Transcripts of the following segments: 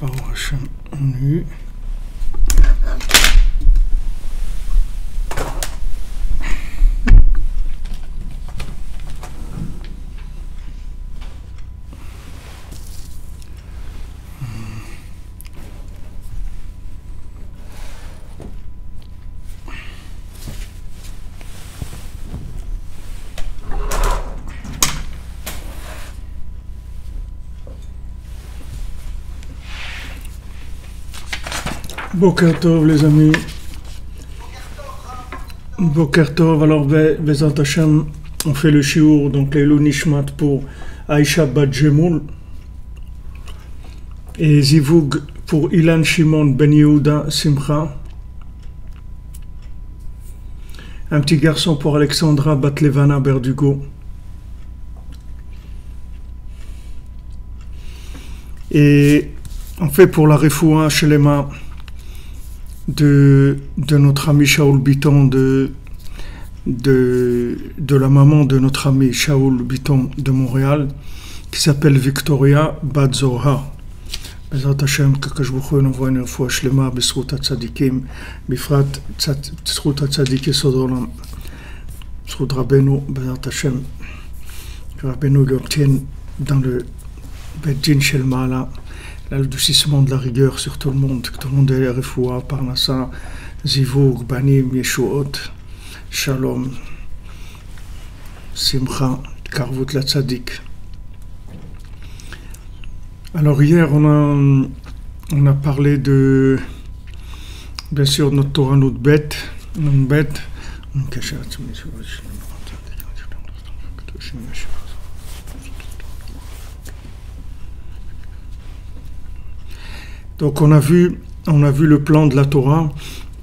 Baruch Hashem, nu. Boker Tov les amis, Boker Tov. Alors Bezat Hashem, on fait le shiur, donc les Nishmat pour Aïcha Bat Jemoul et Zivug pour Ilan Shimon Ben Yehuda Simcha, un petit garçon pour Alexandra Bat Levana Berdugo, et on fait pour la Refoua Shelema de notre ami Shaoul Biton, de la maman de notre ami Shaoul Biton de Montréal, qui s'appelle Victoria Bat Zohar. Bezat Hashem, que je vous envoie une fois Shlema, Besrut Tzadikim, Bifrat Besrut Tzadikim Sodolam, Besrut Rabbeinu, Bezat Hashem, que Rabbeinu l'obtienne dans le Beddin Shel Ma'ala, l'adoucissement de la rigueur sur tout le monde, que tout le monde ait refoua, parnassa, zivug, banim, yeshuot, shalom, simcha, karvut la tzadik. Alors hier, on a parlé de, bien sûr, notre Torah, notre bête, donc on a vu le plan de la Torah,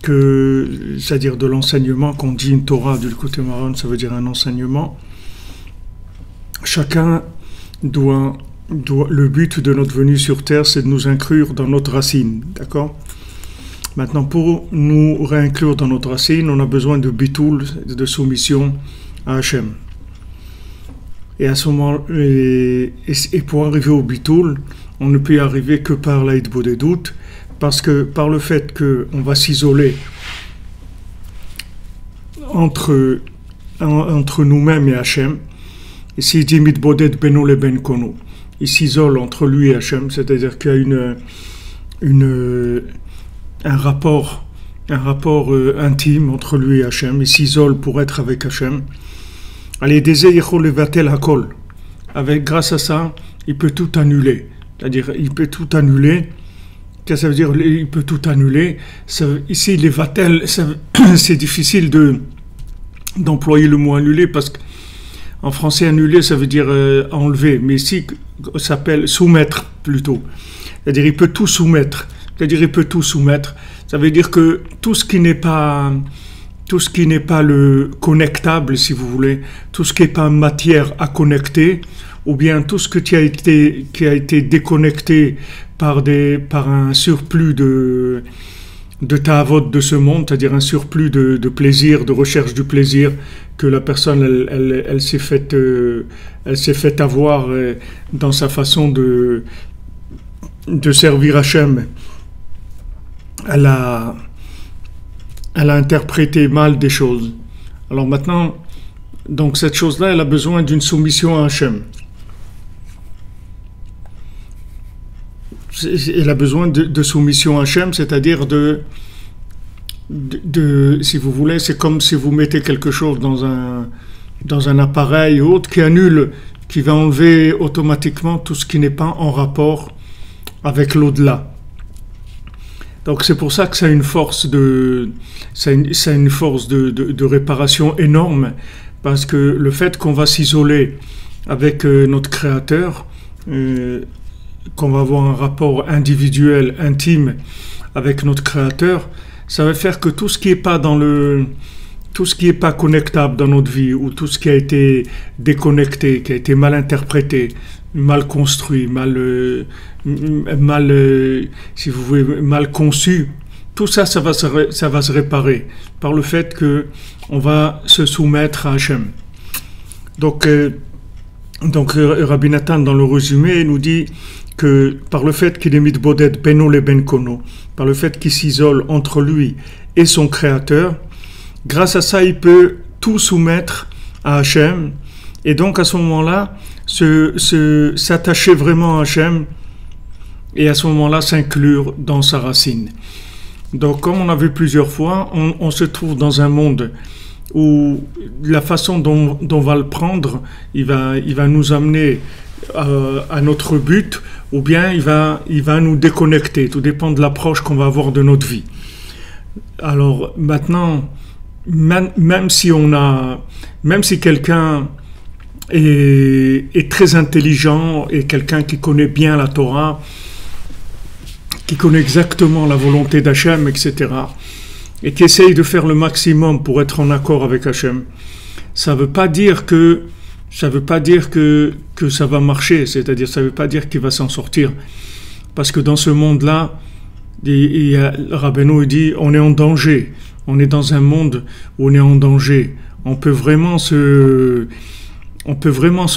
c'est-à-dire de l'enseignement. Qu'on dit une Torah du côté marron, ça veut dire un enseignement. Chacun le but de notre venue sur terre, c'est de nous inclure dans notre racine, d'accord? Maintenant, pour nous réinclure dans notre racine, on a besoin de bitoul, de soumission à Hachem. Et à ce moment, et pour arriver au bitoul, on ne peut y arriver que par l'aïdbo des doutes, parce que par le fait qu'on va s'isoler entre nous-mêmes et Hachem, et s'il dit mitbodet beno le ben kono, il s'isole entre lui et Hachem, c'est-à-dire qu'il y a un rapport intime entre lui et Hachem, il s'isole pour être avec Hachem. Allez, grâce à ça, il peut tout annuler. C'est-à-dire, il peut tout annuler. Qu'est-ce que ça veut dire? Il peut tout annuler. Ici, les vatel, c'est difficile d'employer le mot annuler, parce qu'en français, annuler, ça veut dire enlever. Mais ici, ça s'appelle soumettre plutôt. C'est-à-dire, il peut tout soumettre. C'est-à-dire, il peut tout soumettre. Ça veut dire que tout ce qui n'est pas le connectable, si vous voulez, tout ce qui n'est pas matière à connecter, ou bien tout ce qui a été déconnecté par un surplus de ta'avot de ce monde, c'est-à-dire un surplus de plaisir, de recherche du plaisir, que la personne elle s'est fait avoir dans sa façon de servir Hachem. Elle a interprété mal des choses. Alors maintenant, donc cette chose-là, elle a besoin d'une soumission à Hachem. Elle a besoin de soumission à Hachem, c'est-à-dire si vous voulez, c'est comme si vous mettez quelque chose dans un appareil ou autre qui va enlever automatiquement tout ce qui n'est pas en rapport avec l'au-delà. Donc c'est pour ça que ça a une force de réparation énorme, parce que le fait qu'on va s'isoler avec notre Créateur, qu'on va avoir un rapport individuel, intime avec notre Créateur, ça va faire que tout ce qui est pas connectable dans notre vie, ou tout ce qui a été déconnecté, qui a été mal interprété, mal construit, si vous voulez, mal conçu, tout ça, ça va se réparer par le fait que on va se soumettre à Hachem. Donc Donc Rabbi Nathan, dans le résumé, nous dit que par le fait qu'il est mitboded beno le ben kono, par le fait qu'il s'isole entre lui et son créateur, grâce à ça, il peut tout soumettre à Hachem, et donc à ce moment-là, s'attacher vraiment à Hachem, et à ce moment-là, s'inclure dans sa racine. Donc, comme on a vu plusieurs fois, on se trouve dans un monde où la façon dont on va le prendre, il va nous amener à notre but, ou bien il va nous déconnecter. Tout dépend de l'approche qu'on va avoir de notre vie. Alors maintenant, même si quelqu'un est très intelligent et quelqu'un qui connaît bien la Torah, qui connaît exactement la volonté d'Hachem, etc., et qui essaye de faire le maximum pour être en accord avec Hachem, ça ne veut pas dire que ça va marcher, c'est-à-dire ça ne veut pas dire qu'il va s'en sortir, parce que dans ce monde-là, Rabbeinu dit, on est en danger, on est dans un monde où on est en danger, on peut vraiment se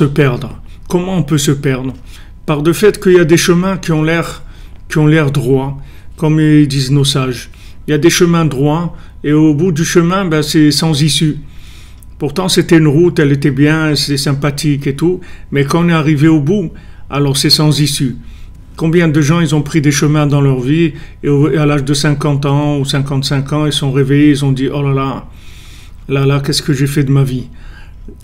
perdre. Comment on peut se perdre? Par le fait qu'il y a des chemins qui ont l'air droits, comme ils disent nos sages. Il y a des chemins droits, et au bout du chemin, c'est sans issue. Pourtant, c'était une route, elle était bien, c'est sympathique et tout, mais quand on est arrivé au bout, alors c'est sans issue. Combien de gens, ils ont pris des chemins dans leur vie, et à l'âge de 50 ans ou 55 ans, ils sont réveillés, ils ont dit « Oh là, qu'est-ce que j'ai fait de ma vie ?»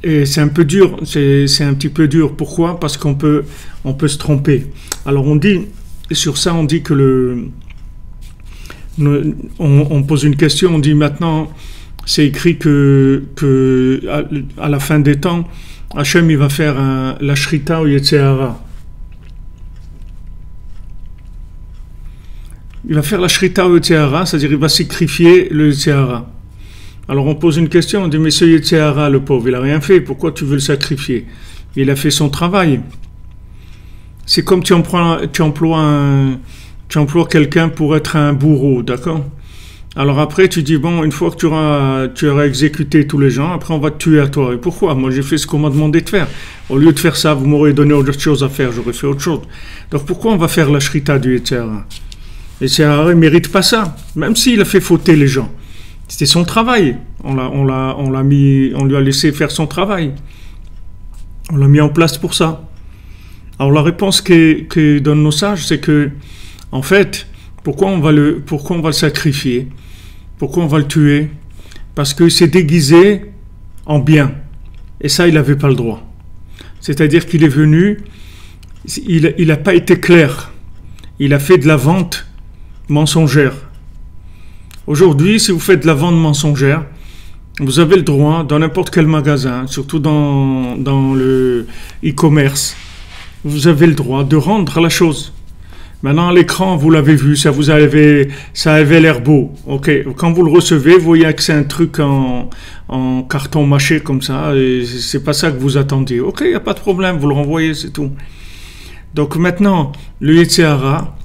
Et c'est un peu dur, c'est un petit peu dur. Pourquoi? Parce qu'on peut se tromper. Alors on dit, sur ça, on dit que on pose une question, on dit maintenant, c'est écrit que à la fin des temps, Hachem il va faire la shrita au Yetzer Hara. Il va faire la shrita au Yetzer Hara, c'est-à-dire il va sacrifier le Yetzer Hara. Alors on pose une question, on dit mais ce Yetzer Hara, le pauvre, il n'a rien fait, pourquoi tu veux le sacrifier? Il a fait son travail. C'est comme tu emploies quelqu'un pour être un bourreau, d'accord? Alors après tu dis bon, une fois que tu auras exécuté tous les gens, après on va te tuer à toi. Et pourquoi? Moi j'ai fait ce qu'on m'a demandé de faire. Au lieu de faire ça, vous m'aurez donné autre chose à faire, j'aurais fait autre chose. Donc pourquoi on va faire la shrita du Yetzer Hara? Le Yetzer Hara ne mérite pas ça, même s'il a fait fauter les gens. C'était son travail. On lui a laissé faire son travail. On l'a mis en place pour ça. Alors la réponse que donnent nos sages, c'est que, en fait, pourquoi on va le sacrifier? Pourquoi on va le tuer? Parce qu'il s'est déguisé en bien. Et ça, il n'avait pas le droit. C'est-à-dire qu'il est venu, il n'a pas été clair. Il a fait de la vente mensongère. Aujourd'hui, si vous faites de la vente mensongère, vous avez le droit, dans n'importe quel magasin, surtout dans le e-commerce, vous avez le droit de rendre la chose. Maintenant, à l'écran, vous l'avez vu, ça avait l'air beau. Okay. Quand vous le recevez, vous voyez que c'est un truc en carton mâché comme ça, et c'est pas ça que vous attendiez. Ok, il n'y a pas de problème, vous le renvoyez, c'est tout. Donc maintenant, le Yetzer Hara,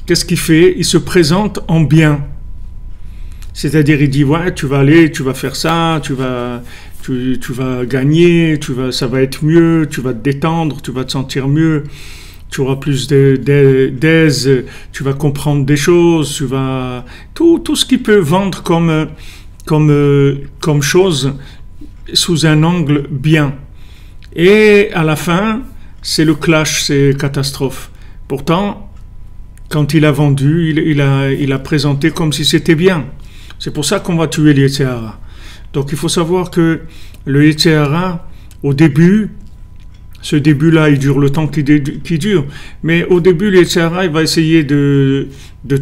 qu'est-ce qu'il fait? Il se présente en bien. C'est-à-dire, il dit, ouais, tu vas aller, tu vas faire ça, tu vas gagner, ça va être mieux, tu vas te détendre, tu vas te sentir mieux, tu auras plus d'aise, tu vas comprendre des choses, tout ce qu'il peut vendre comme chose sous un angle bien. Et à la fin, c'est le clash, c'est catastrophe. Pourtant, quand il a vendu, il a présenté comme si c'était bien. C'est pour ça qu'on va tuer le Yetzer Hara. Donc il faut savoir que le Yetzer Hara, au début, ce début-là, il dure le temps qui dure, mais au début, le Yetzer Hara, il va essayer de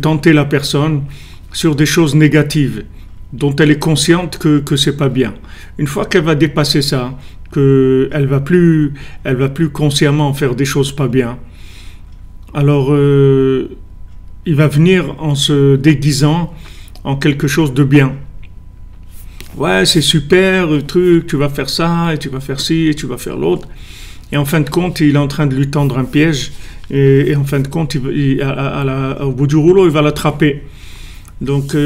tenter la personne sur des choses négatives, dont elle est consciente que c'est pas bien. Une fois qu'elle va dépasser ça, qu'elle va plus consciemment faire des choses pas bien, alors il va venir en se déguisant en quelque chose de bien. Ouais, c'est super, le truc, tu vas faire ça, et tu vas faire ci, et tu vas faire l'autre. Et en fin de compte, il est en train de lui tendre un piège, et en fin de compte, au bout du rouleau, il va l'attraper. Donc,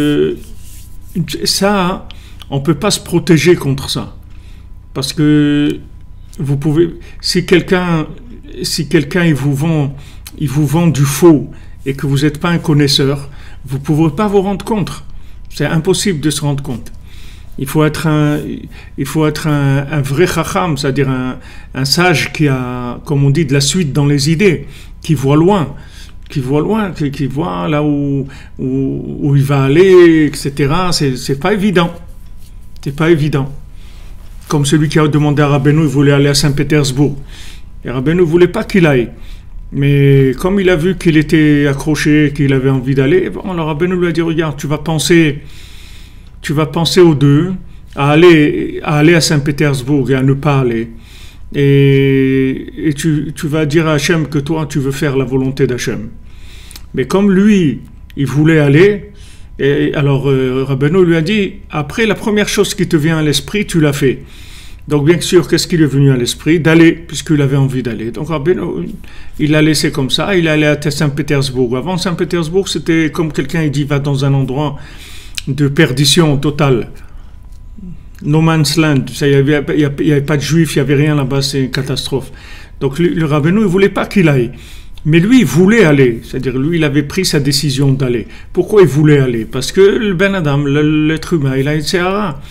ça, on ne peut pas se protéger contre ça. Parce que vous pouvez, si quelqu'un il vous vend du faux et que vous n'êtes pas un connaisseur, vous ne pouvez pas vous rendre compte. C'est impossible de se rendre compte. Il faut être un vrai chacham, c'est-à-dire un sage qui a, comme on dit, de la suite dans les idées, qui voit loin, qui voit là où il va aller, etc. C'est pas évident. C'est pas évident. Comme celui qui a demandé à Rabbeinu, il voulait aller à Saint-Pétersbourg. Et Rabbeinu ne voulait pas qu'il aille. Mais comme il a vu qu'il était accroché, qu'il avait envie d'aller, bon, alors Rabbeinu lui a dit, regarde, tu vas penser aux deux, à aller à Saint-Pétersbourg et à ne pas aller. Et tu vas dire à Hachem que toi, tu veux faire la volonté d'Hachem. Mais comme lui, il voulait aller, et alors Rabbeinu lui a dit, après, la première chose qui te vient à l'esprit, tu l'as fait. Donc bien sûr, qu'est-ce qui lui est venu à l'esprit? D'aller, puisqu'il avait envie d'aller. Donc Rabbeinu, il l'a laissé comme ça, il allait à Saint-Pétersbourg. Avant Saint-Pétersbourg, c'était comme quelqu'un, il dit, va dans un endroit de perdition totale. No man's land, il n'y avait pas de juifs, il n'y avait rien là-bas, c'est une catastrophe. Donc le Rabbeinu, il ne voulait pas qu'il aille. Mais lui, il voulait aller, c'est-à-dire lui, il avait pris sa décision d'aller. Pourquoi il voulait aller? Parce que le Ben Adam, l'être humain, il a une Sehara.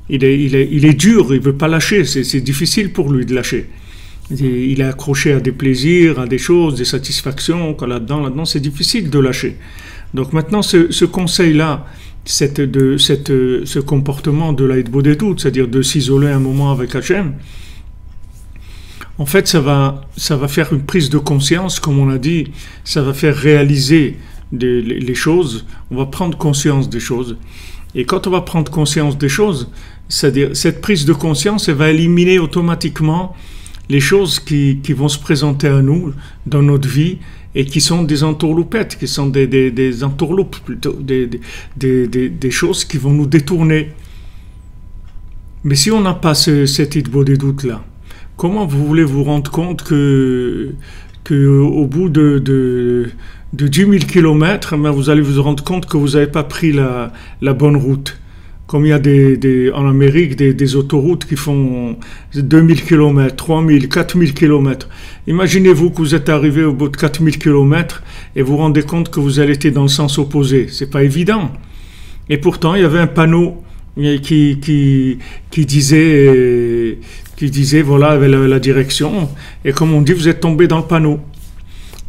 Il est dur, il ne veut pas lâcher, c'est difficile pour lui de lâcher. Il est accroché à des plaisirs, à des choses, des satisfactions, là-dedans, c'est difficile de lâcher. Donc maintenant, ce conseil-là, ce comportement de l'Aïd-Bodedut, c'est-à-dire de s'isoler un moment avec Hachem, en fait, ça va faire une prise de conscience, comme on a dit, ça va faire réaliser les choses, on va prendre conscience des choses. Et quand on va prendre conscience des choses, c'est-à-dire cette prise de conscience, elle va éliminer automatiquement les choses qui vont se présenter à nous dans notre vie et qui sont des entourloupettes, qui sont des entourloupes plutôt, des choses qui vont nous détourner. Mais si on n'a pas cet Aïd-Bodedut là, comment vous voulez vous rendre compte que au bout de 10 000 km, vous allez vous rendre compte que vous n'avez pas pris la bonne route. Comme il y a en Amérique des autoroutes qui font 2000 km, 3000, 4000 km. Imaginez-vous que vous êtes arrivé au bout de 4000 km et vous vous rendez compte que vous allez être dans le sens opposé. C'est pas évident. Et pourtant, il y avait un panneau qui disait voilà la direction. Et comme on dit, vous êtes tombé dans le panneau.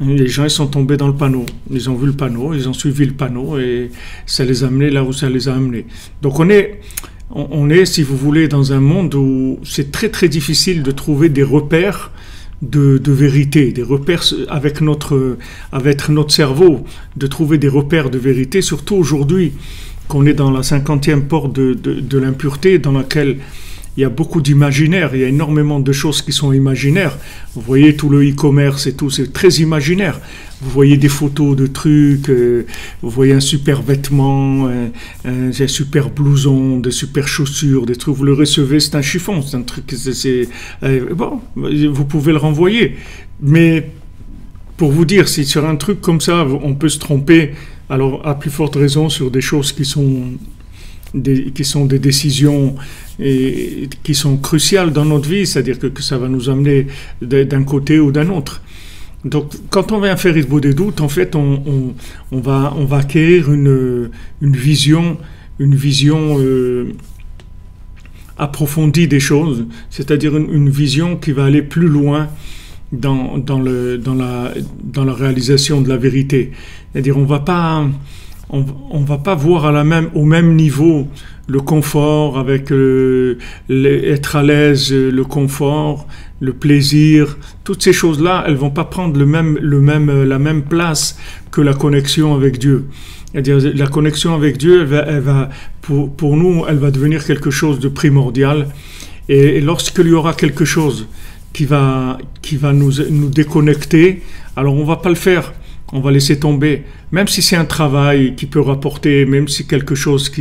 Les gens ils sont tombés dans le panneau, ils ont vu le panneau, ils ont suivi le panneau et ça les a amenés là où ça les a amenés. Donc on est, si vous voulez, dans un monde où c'est très très difficile de trouver des repères de vérité, des repères avec notre cerveau, de trouver des repères de vérité, surtout aujourd'hui qu'on est dans la 50e porte de l'impureté dans laquelle il y a beaucoup d'imaginaire, il y a énormément de choses qui sont imaginaires. Vous voyez tout le e-commerce et tout, c'est très imaginaire. Vous voyez des photos de trucs, vous voyez un super vêtement, un super blouson, des super chaussures, des trucs, vous le recevez, c'est un chiffon, c'est un truc, bon, vous pouvez le renvoyer. Mais pour vous dire, si sur un truc comme ça, on peut se tromper, alors à plus forte raison sur des choses qui sont des décisions et qui sont cruciales dans notre vie, c'est-à-dire que ça va nous amener d'un côté ou d'un autre. Donc, quand on vient faire Aïd-Bodedut, en fait, on va acquérir une vision approfondie des choses, c'est-à-dire une vision qui va aller plus loin dans la réalisation de la vérité. C'est-à-dire, on va pas voir au même niveau le confort avec être à l'aise, le confort, le plaisir. Toutes ces choses-là, elles vont pas prendre la même place que la connexion avec Dieu. C'est-à-dire la connexion avec Dieu, elle va pour nous, elle va devenir quelque chose de primordial. Et lorsqu'il y aura quelque chose qui va nous déconnecter, alors on va pas le faire. On va laisser tomber, même si c'est un travail qui peut rapporter, même si quelque chose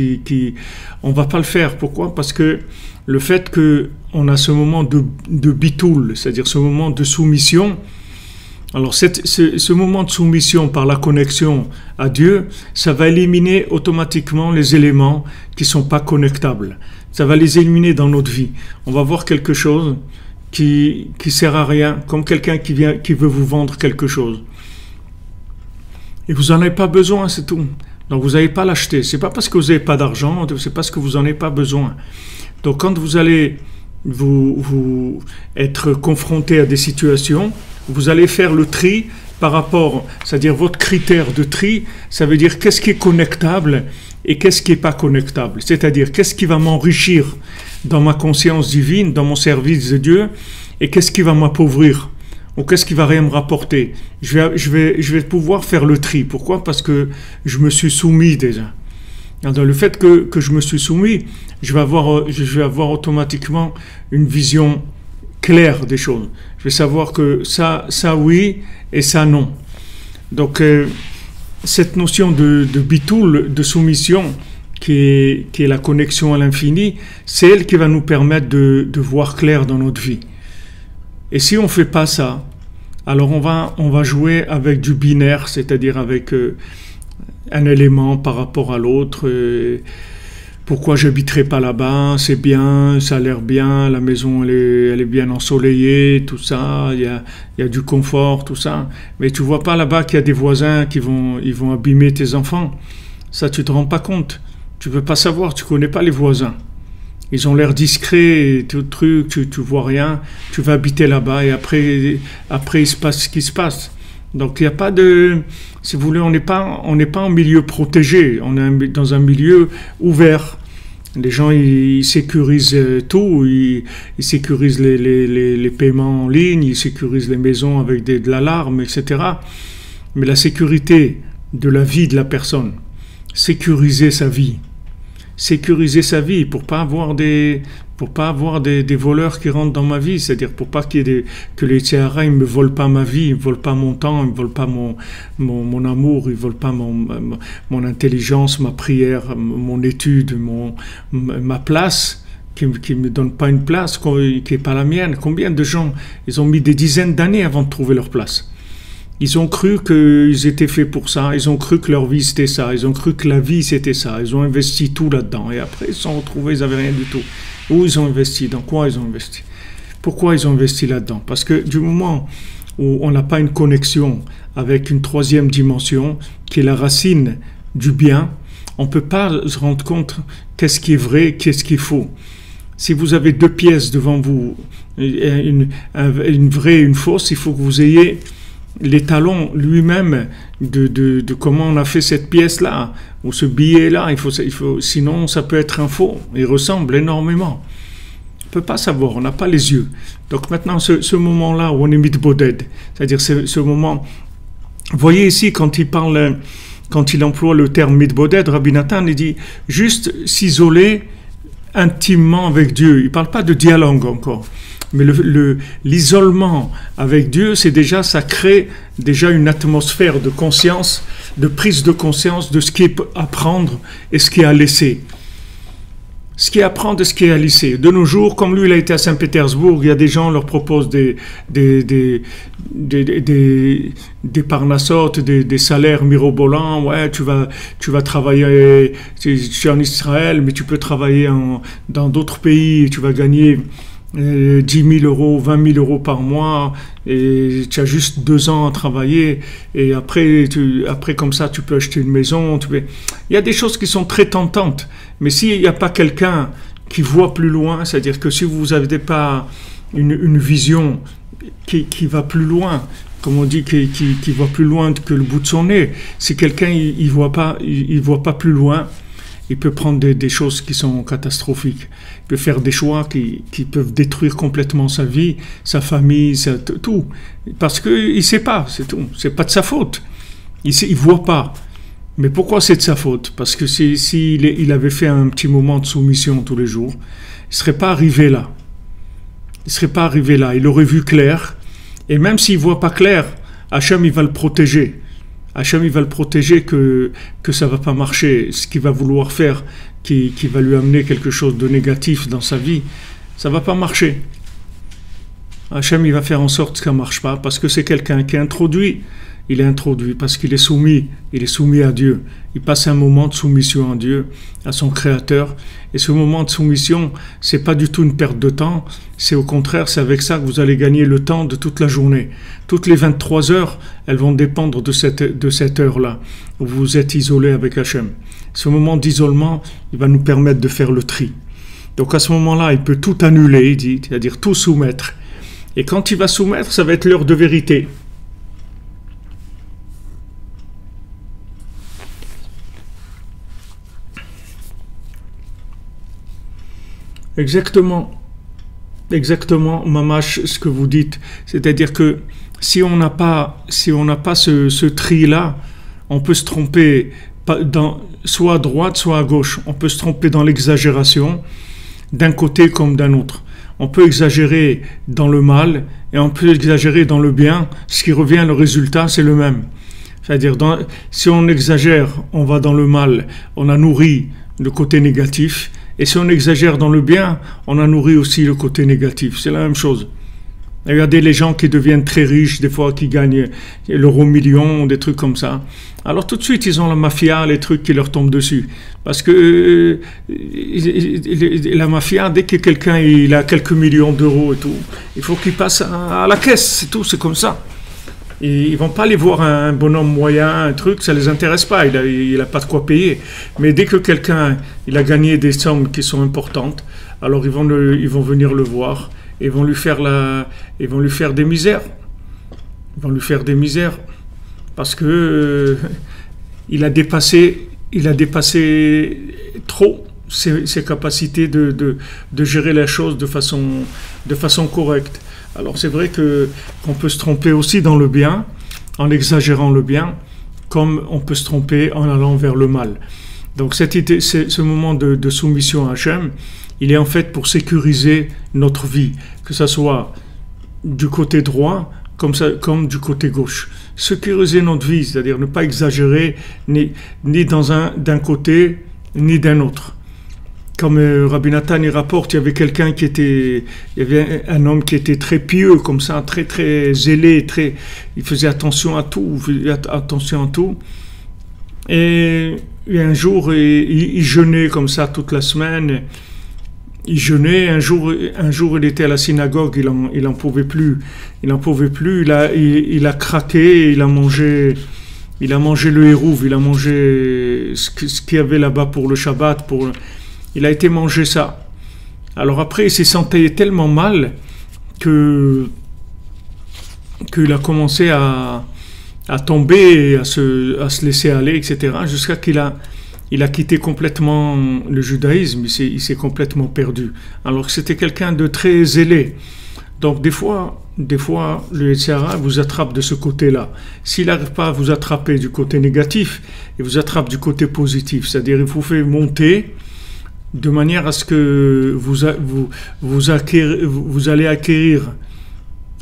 on va pas le faire. Pourquoi? Parce que le fait qu'on a ce moment de bitoul, c'est-à-dire ce moment de soumission, alors ce moment de soumission par la connexion à Dieu, ça va éliminer automatiquement les éléments qui sont pas connectables. Ça va les éliminer dans notre vie. On va voir quelque chose qui sert à rien, comme quelqu'un qui veut vous vendre quelque chose. Et vous n'en avez pas besoin, c'est tout. Donc vous n'allez pas l'acheter. C'est pas parce que vous n'avez pas d'argent, c'est parce que vous n'en avez pas besoin. Donc quand vous allez vous être confronté à des situations, vous allez faire le tri par rapport, c'est-à-dire votre critère de tri, ça veut dire qu'est-ce qui est connectable et qu'est-ce qui n'est pas connectable. C'est-à-dire qu'est-ce qui va m'enrichir dans ma conscience divine, dans mon service de Dieu, et qu'est-ce qui va m'appauvrir, ou qu'est-ce qui va rien me rapporter. Je vais pouvoir faire le tri. Pourquoi? Parce que je me suis soumis déjà. Dans le fait que je me suis soumis, je vais avoir automatiquement une vision claire des choses. Je vais savoir que ça oui, et ça non. Donc, cette notion de bitoul, de soumission, qui est la connexion à l'infini, c'est elle qui va nous permettre de voir clair dans notre vie. Et si on ne fait pas ça, alors on va jouer avec du binaire, c'est-à-dire avec un élément par rapport à l'autre. Pourquoi j'habiterai pas là-bas? C'est bien, ça a l'air bien, la maison elle est bien ensoleillée, tout ça, il y a du confort, tout ça. Mais tu vois pas là-bas qu'il y a des voisins ils vont abîmer tes enfants. Ça, tu te rends pas compte. Tu veux pas savoir, tu connais pas les voisins. Ils ont l'air discrets, et tout truc, tu vois rien. Tu vas habiter là-bas et après il se passe ce qui se passe. Donc il n'y a pas de, si vous voulez, on n'est pas en milieu protégé, on est dans un milieu ouvert. Les gens ils sécurisent tout, ils sécurisent les paiements en ligne, ils sécurisent les maisons avec de l'alarme, etc. Mais la sécurité de la vie de la personne, sécuriser sa vie pour pas avoir des voleurs qui rentrent dans ma vie, c'est-à-dire pour pas que les Tchahara, ils me volent pas ma vie, ils me volent pas mon temps, ils me volent pas mon amour, ils volent pas mon intelligence, ma prière, mon étude, ma place, qui me donne pas une place qui est pas la mienne. Combien de gens, ils ont mis des dizaines d'années avant de trouver leur place. Ils ont cru qu'ils étaient faits pour ça, ils ont cru que leur vie c'était ça, ils ont cru que la vie c'était ça, ils ont investi tout là-dedans et après ils se sont retrouvés, ils n'avaient rien du tout. Où ils ont investi? Dans quoi ils ont investi? Pourquoi ils ont investi là-dedans? Parce que du moment où on n'a pas une connexion avec une troisième dimension qui est la racine du bien, on ne peut pas se rendre compte qu'est-ce qui est vrai, qu'est-ce qui est faux. Si vous avez deux pièces devant vous, une vraie et une fausse, il faut que vous ayez l'étalon lui-même de comment on a fait cette pièce-là, ou ce billet-là, sinon ça peut être un faux, il ressemble énormément. On ne peut pas savoir, on n'a pas les yeux. Donc maintenant, ce moment-là où on est mitboded, c'est-à-dire ce moment, voyez ici quand il emploie le terme mitboded, Rabbi Nathan, il dit juste s'isoler intimement avec Dieu, il ne parle pas de dialogue encore. Mais l'isolement avec Dieu, ça crée déjà une atmosphère de conscience, de prise de conscience de ce qui est à prendre et ce qui est à laisser. Ce qui est à prendre et ce qui est à laisser. De nos jours, comme lui, il a été à Saint-Pétersbourg, il y a des gens qui leur proposent des parnassotes, des salaires mirobolants. Ouais, tu vas travailler, tu es en Israël, mais tu peux travailler dans d'autres pays, tu vas gagner 10 000 euros, 20 000 euros par mois, et tu as juste 2 ans à travailler, et après comme ça, tu peux acheter une maison. Il y a des choses qui sont très tentantes, mais s'il n'y a pas quelqu'un qui voit plus loin, c'est-à-dire que si vous n'avez pas une vision qui va plus loin, comme on dit, qui va plus loin que le bout de son nez, si quelqu'un il voit pas plus loin, il peut prendre des choses qui sont catastrophiques. Il peut faire des choix qui peuvent détruire complètement sa vie, sa famille, tout. Parce qu'il ne sait pas, c'est tout. C'est pas de sa faute. Il ne voit pas. Mais pourquoi c'est de sa faute? Parce que s'il avait fait un petit moment de soumission tous les jours, il ne serait pas arrivé là. Il aurait vu clair. Et même s'il ne voit pas clair, Hachem, il va le protéger. Hachem, il va le protéger que ça ne va pas marcher. Ce qu'il va vouloir faire, qui va lui amener quelque chose de négatif dans sa vie, ça ne va pas marcher. Hachem, il va faire en sorte que ça ne marche pas, parce que c'est quelqu'un qui est introduit. il est introduit parce qu'il est soumis à Dieu. Il passe un moment de soumission à Dieu, à son Créateur. Et ce moment de soumission, c'est pas du tout une perte de temps. C'est au contraire, c'est avec ça que vous allez gagner le temps de toute la journée. Toutes les 23 heures, elles vont dépendre de cette heure-là, où vous êtes isolé avec Hachem. Ce moment d'isolement, il va nous permettre de faire le tri. Donc à ce moment-là, il peut tout annuler, il dit, c'est-à-dire tout soumettre. Et quand il va soumettre, ça va être l'heure de vérité. Exactement, Mamash, ce que vous dites. C'est-à-dire que si on n'a pas ce tri-là, on peut se tromper soit à droite, soit à gauche. On peut se tromper dans l'exagération, d'un côté comme d'un autre. On peut exagérer dans le mal et on peut exagérer dans le bien. Ce qui revient, le résultat, c'est le même. C'est-à-dire, si on exagère, on va dans le mal, on a nourri le côté négatif. Et si on exagère dans le bien, on a nourri aussi le côté négatif. C'est la même chose. Regardez les gens qui deviennent très riches, des fois qui gagnent l'euro-million, des trucs comme ça. Alors tout de suite, ils ont la mafia, les trucs qui leur tombent dessus. Parce que la mafia, dès que quelqu'un il a quelques millions d'euros et tout, il faut qu'il passe à la caisse, c'est tout, c'est comme ça. Et ils vont pas aller voir un bonhomme moyen, un truc, ça les intéresse pas, il a pas de quoi payer. Mais dès que quelqu'un il a gagné des sommes qui sont importantes, alors ils vont venir le voir et ils vont lui faire des misères. Ils vont lui faire des misères parce que il a dépassé trop ses capacités de gérer la chose de façon correcte. Alors c'est vrai qu'on peut se tromper aussi dans le bien, en exagérant le bien, comme on peut se tromper en allant vers le mal. Donc ce moment de soumission à Hachem, il est en fait pour sécuriser notre vie, que ce soit du côté droit comme du côté gauche. Sécuriser notre vie, c'est-à-dire ne pas exagérer ni d'un côté ni d'un autre. Comme Rabbi Nathan il rapporte, il y avait un homme qui était très pieux, comme ça, très très zélé, il faisait attention à tout, Et un jour, il jeûnait comme ça toute la semaine. Il jeûnait. Un jour, il était à la synagogue, il en pouvait plus. Il a craqué, il a mangé le hérouv, il a mangé ce qu'il y avait là-bas pour le Shabbat, il a été manger ça. Alors après, il s'est senti tellement mal qu'il a commencé à tomber, à se laisser aller, etc. Jusqu'à qu'il a quitté complètement le judaïsme. Il s'est complètement perdu. Alors que c'était quelqu'un de très zélé. Donc des fois, le Yetzer Hara vous attrape de ce côté-là. S'il n'arrive pas à vous attraper du côté négatif, il vous attrape du côté positif. C'est-à-dire, il vous fait monter de manière à ce que vous allez acquérir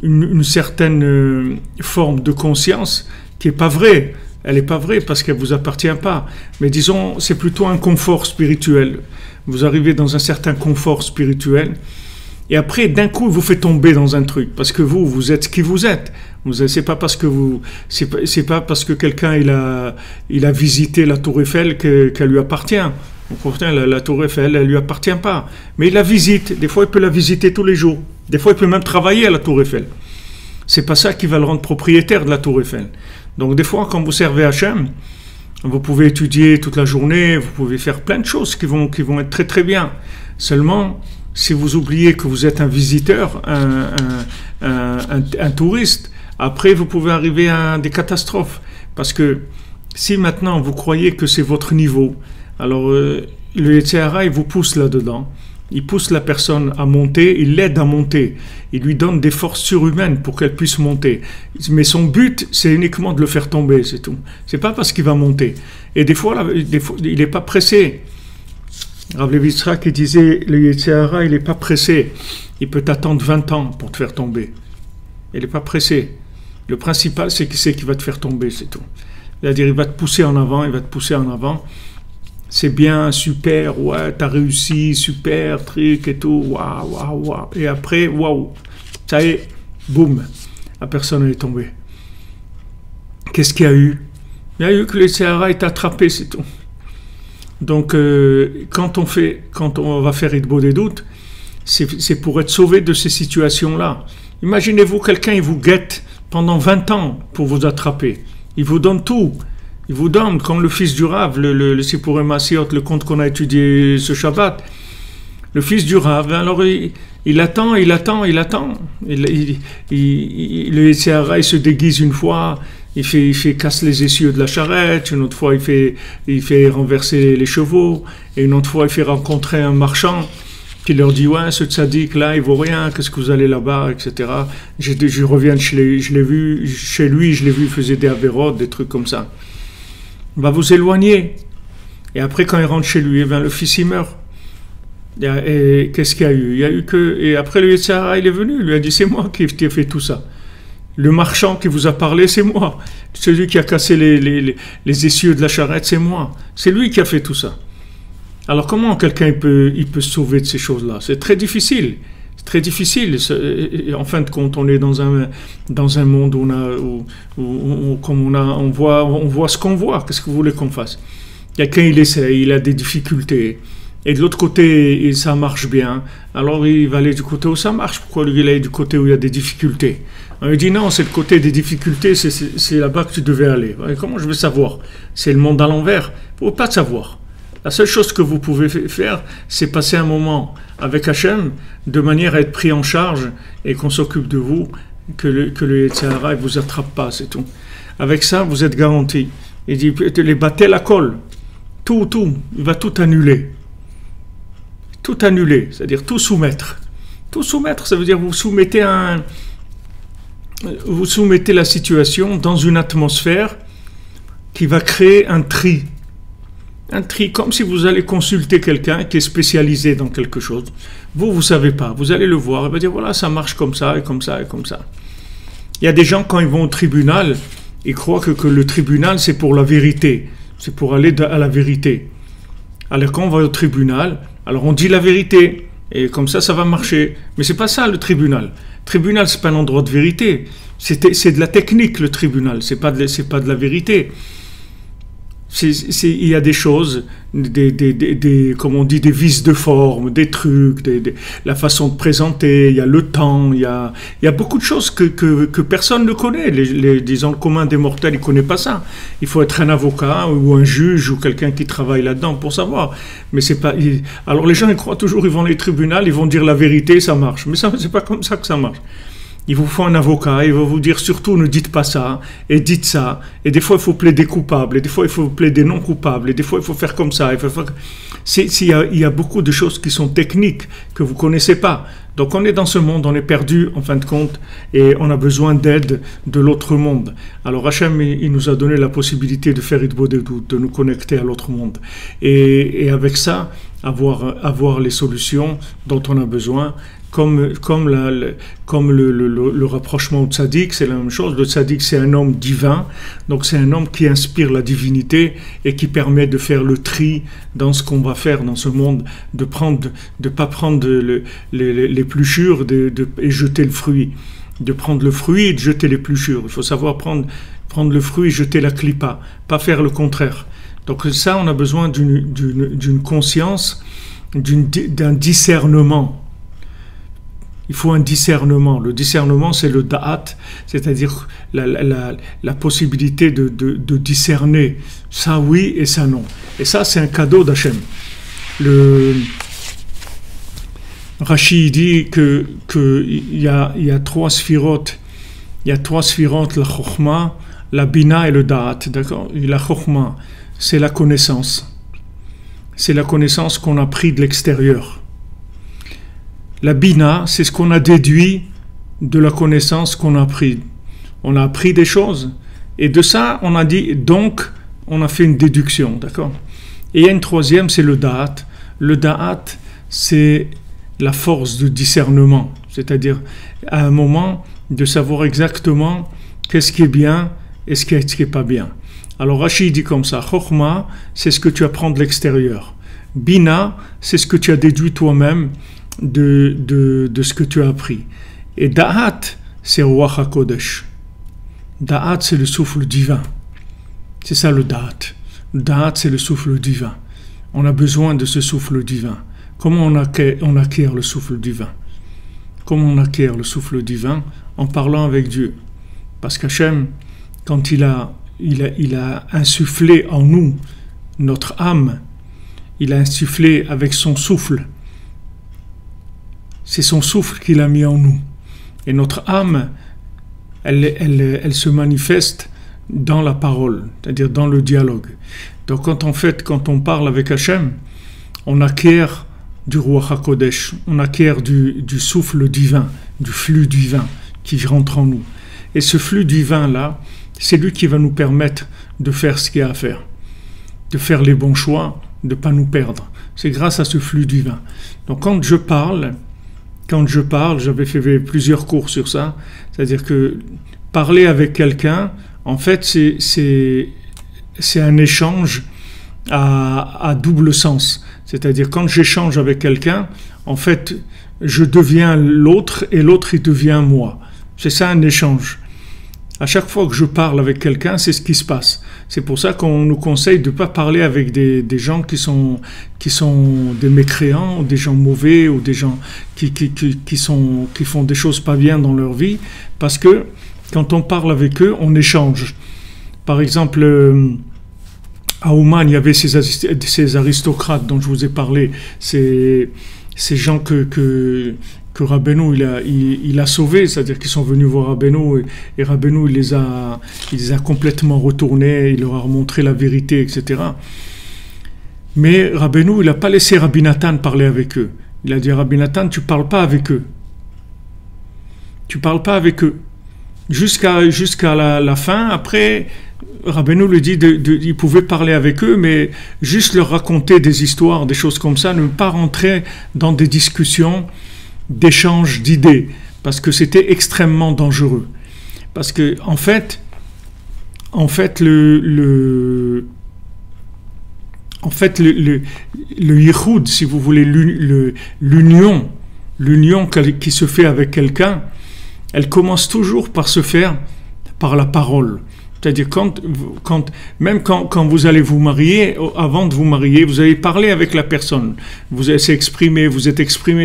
une certaine forme de conscience qui n'est pas vraie. Elle n'est pas vraie parce qu'elle ne vous appartient pas. Mais disons, c'est plutôt un confort spirituel. Vous arrivez dans un certain confort spirituel et après, d'un coup, il vous fait tomber dans un truc parce que vous êtes ce qui vous êtes. C'est pas parce que quelqu'un il a visité la Tour Eiffel qu'elle lui appartient. La Tour Eiffel, elle lui appartient pas. Mais il la visite. Des fois, il peut la visiter tous les jours. Des fois, il peut même travailler à la Tour Eiffel. C'est pas ça qui va le rendre propriétaire de la Tour Eiffel. Donc, des fois, quand vous servez Hachem, vous pouvez étudier toute la journée, vous pouvez faire plein de choses qui vont être très très bien. Seulement, si vous oubliez que vous êtes un visiteur, un touriste, après, vous pouvez arriver à des catastrophes. Parce que si maintenant vous croyez que c'est votre niveau, alors le Yetzer Hara, il vous pousse là-dedans. Il pousse la personne à monter, il l'aide à monter. Il lui donne des forces surhumaines pour qu'elle puisse monter. Mais son but, c'est uniquement de le faire tomber, c'est tout. C'est pas parce qu'il va monter. Et des fois, il n'est pas pressé. Rav Levi Yitzhak, il disait, le Yetzer Hara, il n'est pas pressé. Il peut t'attendre 20 ans pour te faire tomber. Il n'est pas pressé. Le principal, c'est qu'il va te faire tomber, c'est tout. C'est-à-dire, il va te pousser en avant, C'est bien, super, ouais, t'as réussi, super, truc et tout, waouh. Et après, waouh, ça y est, boum, la personne est tombée. Qu'est-ce qu'il y a eu? Il y a eu que le Sahara est attrapé, c'est tout. Donc, quand on va faire Idbo des doutes, c'est pour être sauvé de ces situations-là. Imaginez-vous, quelqu'un, il vous guette pendant 20 ans pour vous attraper. Il vous donne tout. Il vous donne, comme le fils du Rav, le Sipurei Maasiot, le conte qu'on a étudié ce Shabbat. Le fils du Rav, alors il attend. Le Sahara, il se déguise une fois, il fait casse les essieux de la charrette, une autre fois il fait renverser les chevaux, et une autre fois il fait rencontrer un marchand qui leur dit ouais, ce tzaddik là il vaut rien, qu'est-ce que vous allez là-bas, etc. Je reviens je l'ai vu chez lui, je l'ai vu, il faisait des avérotes, des trucs comme ça. On va vous éloigner. Et après quand il rentre chez lui, le fils il meurt. Et qu'est-ce qu'il y a eu? Il y a eu que, et après le Yetzirah il est venu, il lui a dit c'est moi qui ai fait tout ça. Le marchand qui vous a parlé, c'est moi. Celui qui a cassé les essieux de la charrette, c'est moi. C'est lui qui a fait tout ça. Alors comment quelqu'un il peut se sauver de ces choses-là? C'est très difficile. C'est très difficile. En fin de compte, on est dans un monde où on voit ce qu'on voit. Qu'est-ce que vous voulez qu'on fasse? Quelqu'un il essaie, il a des difficultés. Et de l'autre côté, ça marche bien. Alors il va aller du côté où ça marche. Pourquoi lui il est du côté où il y a des difficultés? On lui dit non, c'est le côté des difficultés, c'est là-bas que tu devais aller. Et comment je vais savoir? C'est le monde à l'envers. Il ne faut pas savoir. La seule chose que vous pouvez faire, c'est passer un moment avec Hachem de manière à être pris en charge et qu'on s'occupe de vous, que le Yetzirah ne vous attrape pas, c'est tout. Avec ça, vous êtes garanti. Il dit, les battez la colle. Tout, il va tout annuler. Tout annuler, c'est-à-dire tout soumettre. Tout soumettre, ça veut dire vous soumettez la situation dans une atmosphère qui va créer un tri. Un tri, comme si vous allez consulter quelqu'un qui est spécialisé dans quelque chose. Vous ne savez pas. Vous allez le voir. Il va dire, voilà, ça marche comme ça, et comme ça, et comme ça. Il y a des gens, quand ils vont au tribunal, ils croient que le tribunal, c'est pour la vérité. C'est pour aller à la vérité. Alors, quand on va au tribunal, alors on dit la vérité. Et comme ça va marcher. Mais c'est pas ça, le tribunal. Le tribunal, c'est pas un endroit de vérité. C'est de la technique, le tribunal. C'est pas de la vérité. Il y a des choses, comme on dit, des vices de forme, des trucs, la façon de présenter, il y a le temps, il y a beaucoup de choses que personne ne connaît. Disons, le commun des mortels, il ne connaît pas ça. Il faut être un avocat ou un juge ou quelqu'un qui travaille là-dedans pour savoir. Mais c'est pas. Alors les gens, ils croient toujours, ils vont au tribunal, ils vont dire la vérité, ça marche. Mais ça, c'est pas comme ça que ça marche. Il vous faut un avocat, il va vous dire surtout ne dites pas ça, et dites ça, et des fois il faut plaider coupable, et des fois il faut plaider non coupable, et des fois il faut faire comme ça. Il y a beaucoup de choses qui sont techniques, que vous ne connaissez pas. Donc on est dans ce monde, on est perdu en fin de compte, et on a besoin d'aide de l'autre monde. Alors Hachem, il nous a donné la possibilité de faire Idbo des doutes, de nous connecter à l'autre monde. Et avec ça, avoir les solutions dont on a besoin, comme le rapprochement au tzaddik, c'est la même chose. Le tzaddik, c'est un homme divin, donc c'est un homme qui inspire la divinité et qui permet de faire le tri dans ce qu'on va faire dans ce monde, de pas prendre l'épluchure et jeter le fruit, de prendre le fruit et de jeter l'épluchure. Il faut savoir prendre le fruit et jeter la clipa, pas faire le contraire. Donc ça, on a besoin d'une conscience, d'un discernement. Il faut un discernement. Le discernement, c'est le da'at, c'est-à-dire la possibilité de discerner ça oui et ça non. Et ça, c'est un cadeau d'Hachem. Rashi dit qu'il y a trois sphirotes. Il y a trois sphirotes, la chokhma, la bina et le da'at. D'accord? La chokhma, c'est la connaissance. C'est la connaissance qu'on a pris de l'extérieur. La bina, c'est ce qu'on a déduit de la connaissance qu'on a appris. On a appris des choses, et de ça, on a dit, donc, on a fait une déduction, d'accord? Et il y a une troisième, c'est le da'at. Le da'at, c'est la force de discernement, c'est-à-dire, à un moment, de savoir exactement qu'est-ce qui est bien et ce qui est pas bien. Alors, Rashi dit comme ça, Chokhma, c'est ce que tu apprends de l'extérieur. Bina, c'est ce que tu as déduit toi-même de ce que tu as appris. Et Da'at, c'est Ruach HaKodesh. Da'at, c'est le souffle divin. C'est ça le Da'at. Le Da'at, c'est le souffle divin. On a besoin de ce souffle divin. Comment on acquiert le souffle divin? Comment on acquiert le souffle divin? En parlant avec Dieu. Parce qu'Hachem, quand il a insufflé en nous notre âme, il a insufflé avec son souffle. C'est son souffle qu'il a mis en nous. Et notre âme, elle se manifeste dans la parole, c'est-à-dire dans le dialogue. Donc quand on parle avec Hachem, on acquiert du Ruach HaKodesh, on acquiert du souffle divin, du flux divin qui rentre en nous. Et ce flux divin-là, c'est lui qui va nous permettre de faire ce qu'il y a à faire, de faire les bons choix, de ne pas nous perdre. C'est grâce à ce flux divin. Donc quand je parle, j'avais fait plusieurs cours sur ça, c'est-à-dire que parler avec quelqu'un, en fait, c'est un échange à double sens. C'est-à-dire quand j'échange avec quelqu'un, en fait, je deviens l'autre et l'autre, il devient moi. C'est ça un échange. À chaque fois que je parle avec quelqu'un, c'est ce qui se passe. C'est pour ça qu'on nous conseille de ne pas parler avec des gens qui sont des mécréants, ou des gens mauvais, ou des gens qui font des choses pas bien dans leur vie, parce que quand on parle avec eux, on échange. Par exemple, à Ouman, il y avait ces aristocrates dont je vous ai parlé, ces gens que Rabbeinu il a sauvés, c'est-à-dire qu'ils sont venus voir Rabbeinu et Rabbeinu il les a complètement retournés, il leur a montré la vérité, etc. Mais Rabbeinu il n'a pas laissé Rabbi Nathan parler avec eux. Il a dit à Rabbi Nathan, tu parles pas avec eux. Tu parles pas avec eux. Jusqu'à la fin, après, Rabbeinu lui dit il pouvait parler avec eux, mais juste leur raconter des histoires, des choses comme ça, ne pas rentrer dans des discussions d'échange d'idées, parce que c'était extrêmement dangereux. Parce que en fait le yichud, si vous voulez, l'union qui se fait avec quelqu'un, elle commence toujours par se faire par la parole. C'est-à-dire même quand vous allez vous marier, avant de vous marier, vous avez parlé avec la personne, vous êtes exprimé,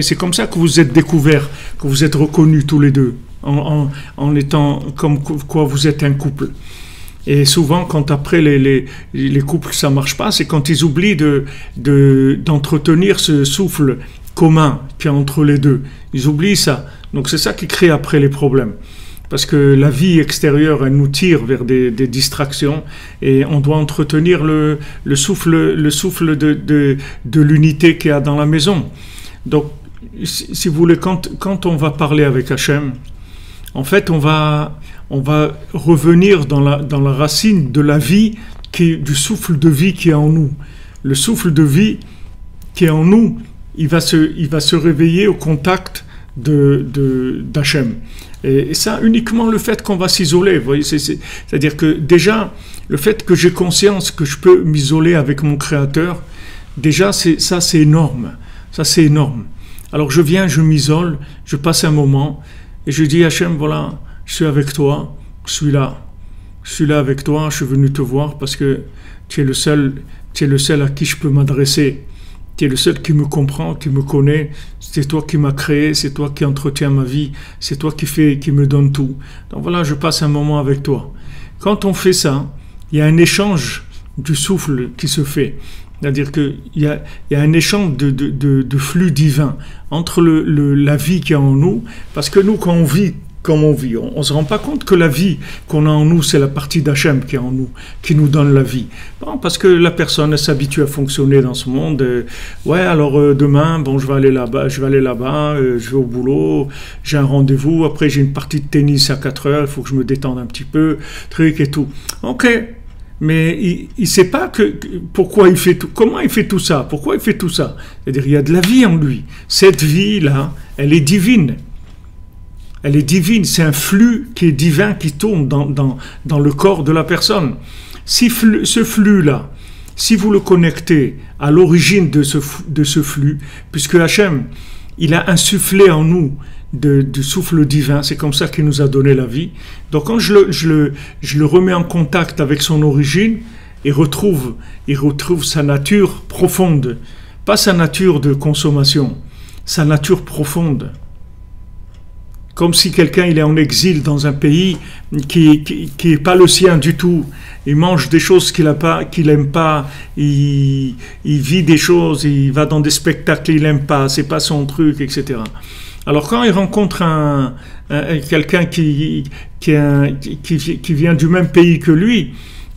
c'est comme ça que vous êtes découverts, que vous êtes reconnus tous les deux, en étant comme quoi vous êtes un couple. Et souvent, quand après les couples ça marche pas, c'est quand ils oublient d'entretenir ce souffle commun qu'il y a entre les deux. Ils oublient ça. Donc c'est ça qui crée après les problèmes. Parce que la vie extérieure, elle nous tire vers des distractions et on doit entretenir le souffle de l'unité qu'il y a dans la maison. Donc, si vous voulez, quand on va parler avec Hachem, en fait, on va revenir dans la racine de la vie, du souffle de vie qui est en nous. Le souffle de vie qui est en nous, il va se réveiller au contact d'Hachem. Et ça, uniquement le fait qu'on va s'isoler. Vous voyez, c'est-à-dire que déjà, le fait que j'ai conscience que je peux m'isoler avec mon Créateur, déjà, ça c'est énorme. Ça, c'est énorme. Alors je viens, je m'isole, je passe un moment, et je dis, Hachem, voilà, je suis avec toi, je suis là avec toi, je suis venu te voir parce que tu es le seul à qui je peux m'adresser. Tu es le seul qui me comprend, qui me connaît. C'est toi qui m'as créé, c'est toi qui entretiens ma vie, c'est toi qui me donne tout. Donc voilà, je passe un moment avec toi. Quand on fait ça, il y a un échange du souffle qui se fait. C'est-à-dire qu'il y a un échange de flux divin entre la vie qui est en nous, parce que nous, quand on vit comme on vit, on ne se rend pas compte que la vie qu'on a en nous, c'est la partie d'Hachem qui est en nous, qui nous donne la vie. Bon, parce que la personne s'habitue à fonctionner dans ce monde. Ouais, alors demain, bon, je vais aller là-bas, je vais au boulot, j'ai un rendez-vous, après j'ai une partie de tennis à 4 heures, il faut que je me détende un petit peu, truc et tout. Ok. Mais il ne sait pas pourquoi il fait tout, comment il fait tout ça, pourquoi il fait tout ça. C'est-à-dire, il y a de la vie en lui. Cette vie-là, elle est divine. Elle est divine, c'est un flux qui est divin qui tourne dans le corps de la personne. Si ce flux-là, si vous le connectez à l'origine de ce flux, puisque Hachem, il a insufflé en nous du souffle divin. C'est comme ça qu'il nous a donné la vie. Donc quand je le remets en contact avec son origine, il retrouve sa nature profonde, pas sa nature de consommation, sa nature profonde. Comme si quelqu'un il est en exil dans un pays qui est pas le sien du tout. Il mange des choses qu'il aime pas. Il vit des choses. Il va dans des spectacles qu'il aime pas. C'est pas son truc, etc. Alors quand il rencontre quelqu'un qui vient du même pays que lui,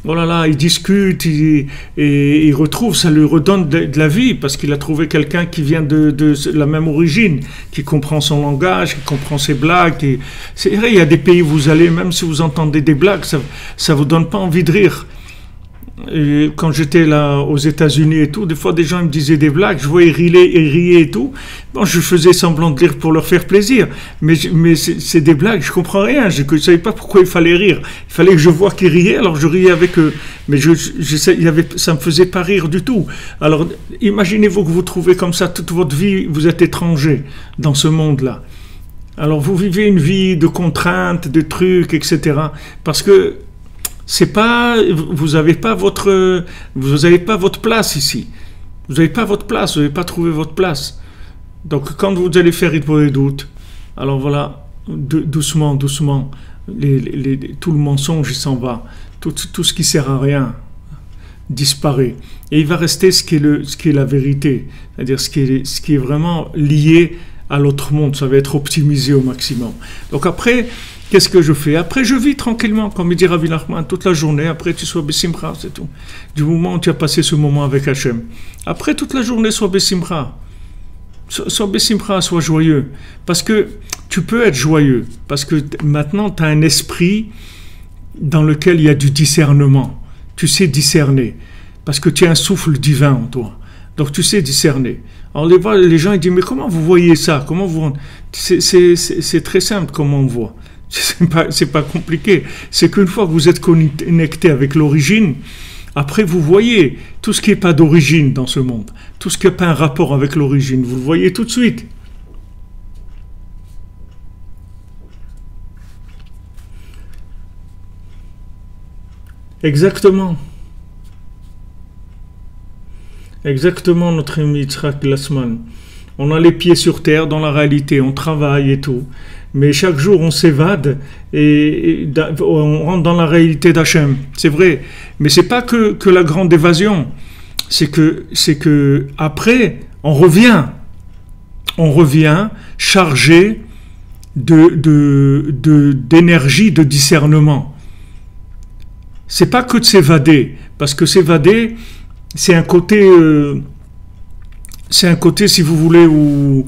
oh là là, il discute et il retrouve, ça lui redonne de la vie parce qu'il a trouvé quelqu'un qui vient de la même origine, qui comprend son langage, qui comprend ses blagues. C'est vrai, il y a des pays où vous allez, même si vous entendez des blagues, ça vous donne pas envie de rire. Et quand j'étais là aux États-Unis et tout, des fois des gens me disaient des blagues, je voyais rier et tout. Bon, je faisais semblant de rire pour leur faire plaisir, mais c'est des blagues, je comprends rien. Je ne savais pas pourquoi il fallait rire. Il fallait que je voie qu'ils riaient, alors je riais avec eux. Mais ça me faisait pas rire du tout. Alors, imaginez-vous que vous trouvez comme ça toute votre vie, vous êtes étranger dans ce monde-là. Alors, vous vivez une vie de contraintes, de trucs, etc. Parce que c'est pas, vous n'avez pas votre place ici. Vous n'avez pas votre place, vous n'avez pas trouvé votre place. Donc quand vous allez faire Hitbodedut, alors voilà, doucement, tout le mensonge il s'en va, tout ce qui sert à rien disparaît. Et il va rester ce qui est la vérité, c'est-à-dire ce qui est vraiment lié à l'autre monde, ça va être optimisé au maximum. Donc après, qu'est-ce que je fais? Après, je vis tranquillement, comme il dit Rabbi Nachman, toute la journée. Après, tu sois Bessimcha, c'est tout. Du moment où tu as passé ce moment avec Hachem. Après, toute la journée, sois Bessimcha. Sois Bessimcha, sois joyeux. Parce que tu peux être joyeux. Parce que maintenant, tu as un esprit dans lequel il y a du discernement. Tu sais discerner. Parce que tu as un souffle divin en toi. Donc, tu sais discerner. Alors, les gens, ils disent, mais comment vous voyez ça? Comment vous... C'est très simple comment on voit. C'est pas compliqué. C'est qu'une fois que vous êtes connecté avec l'origine, après vous voyez tout ce qui n'est pas d'origine dans ce monde, tout ce qui n'a pas un rapport avec l'origine, vous le voyez tout de suite. Exactement. Exactement, notre ami Yitzhak Glassman. On a les pieds sur terre dans la réalité, on travaille et tout. Mais chaque jour, on s'évade et on rentre dans la réalité d'Hachem. C'est vrai. Mais c'est pas que la grande évasion. C'est que après, on revient chargé d'énergie, de discernement. C'est pas que de s'évader. Parce que s'évader, c'est un côté... si vous voulez, où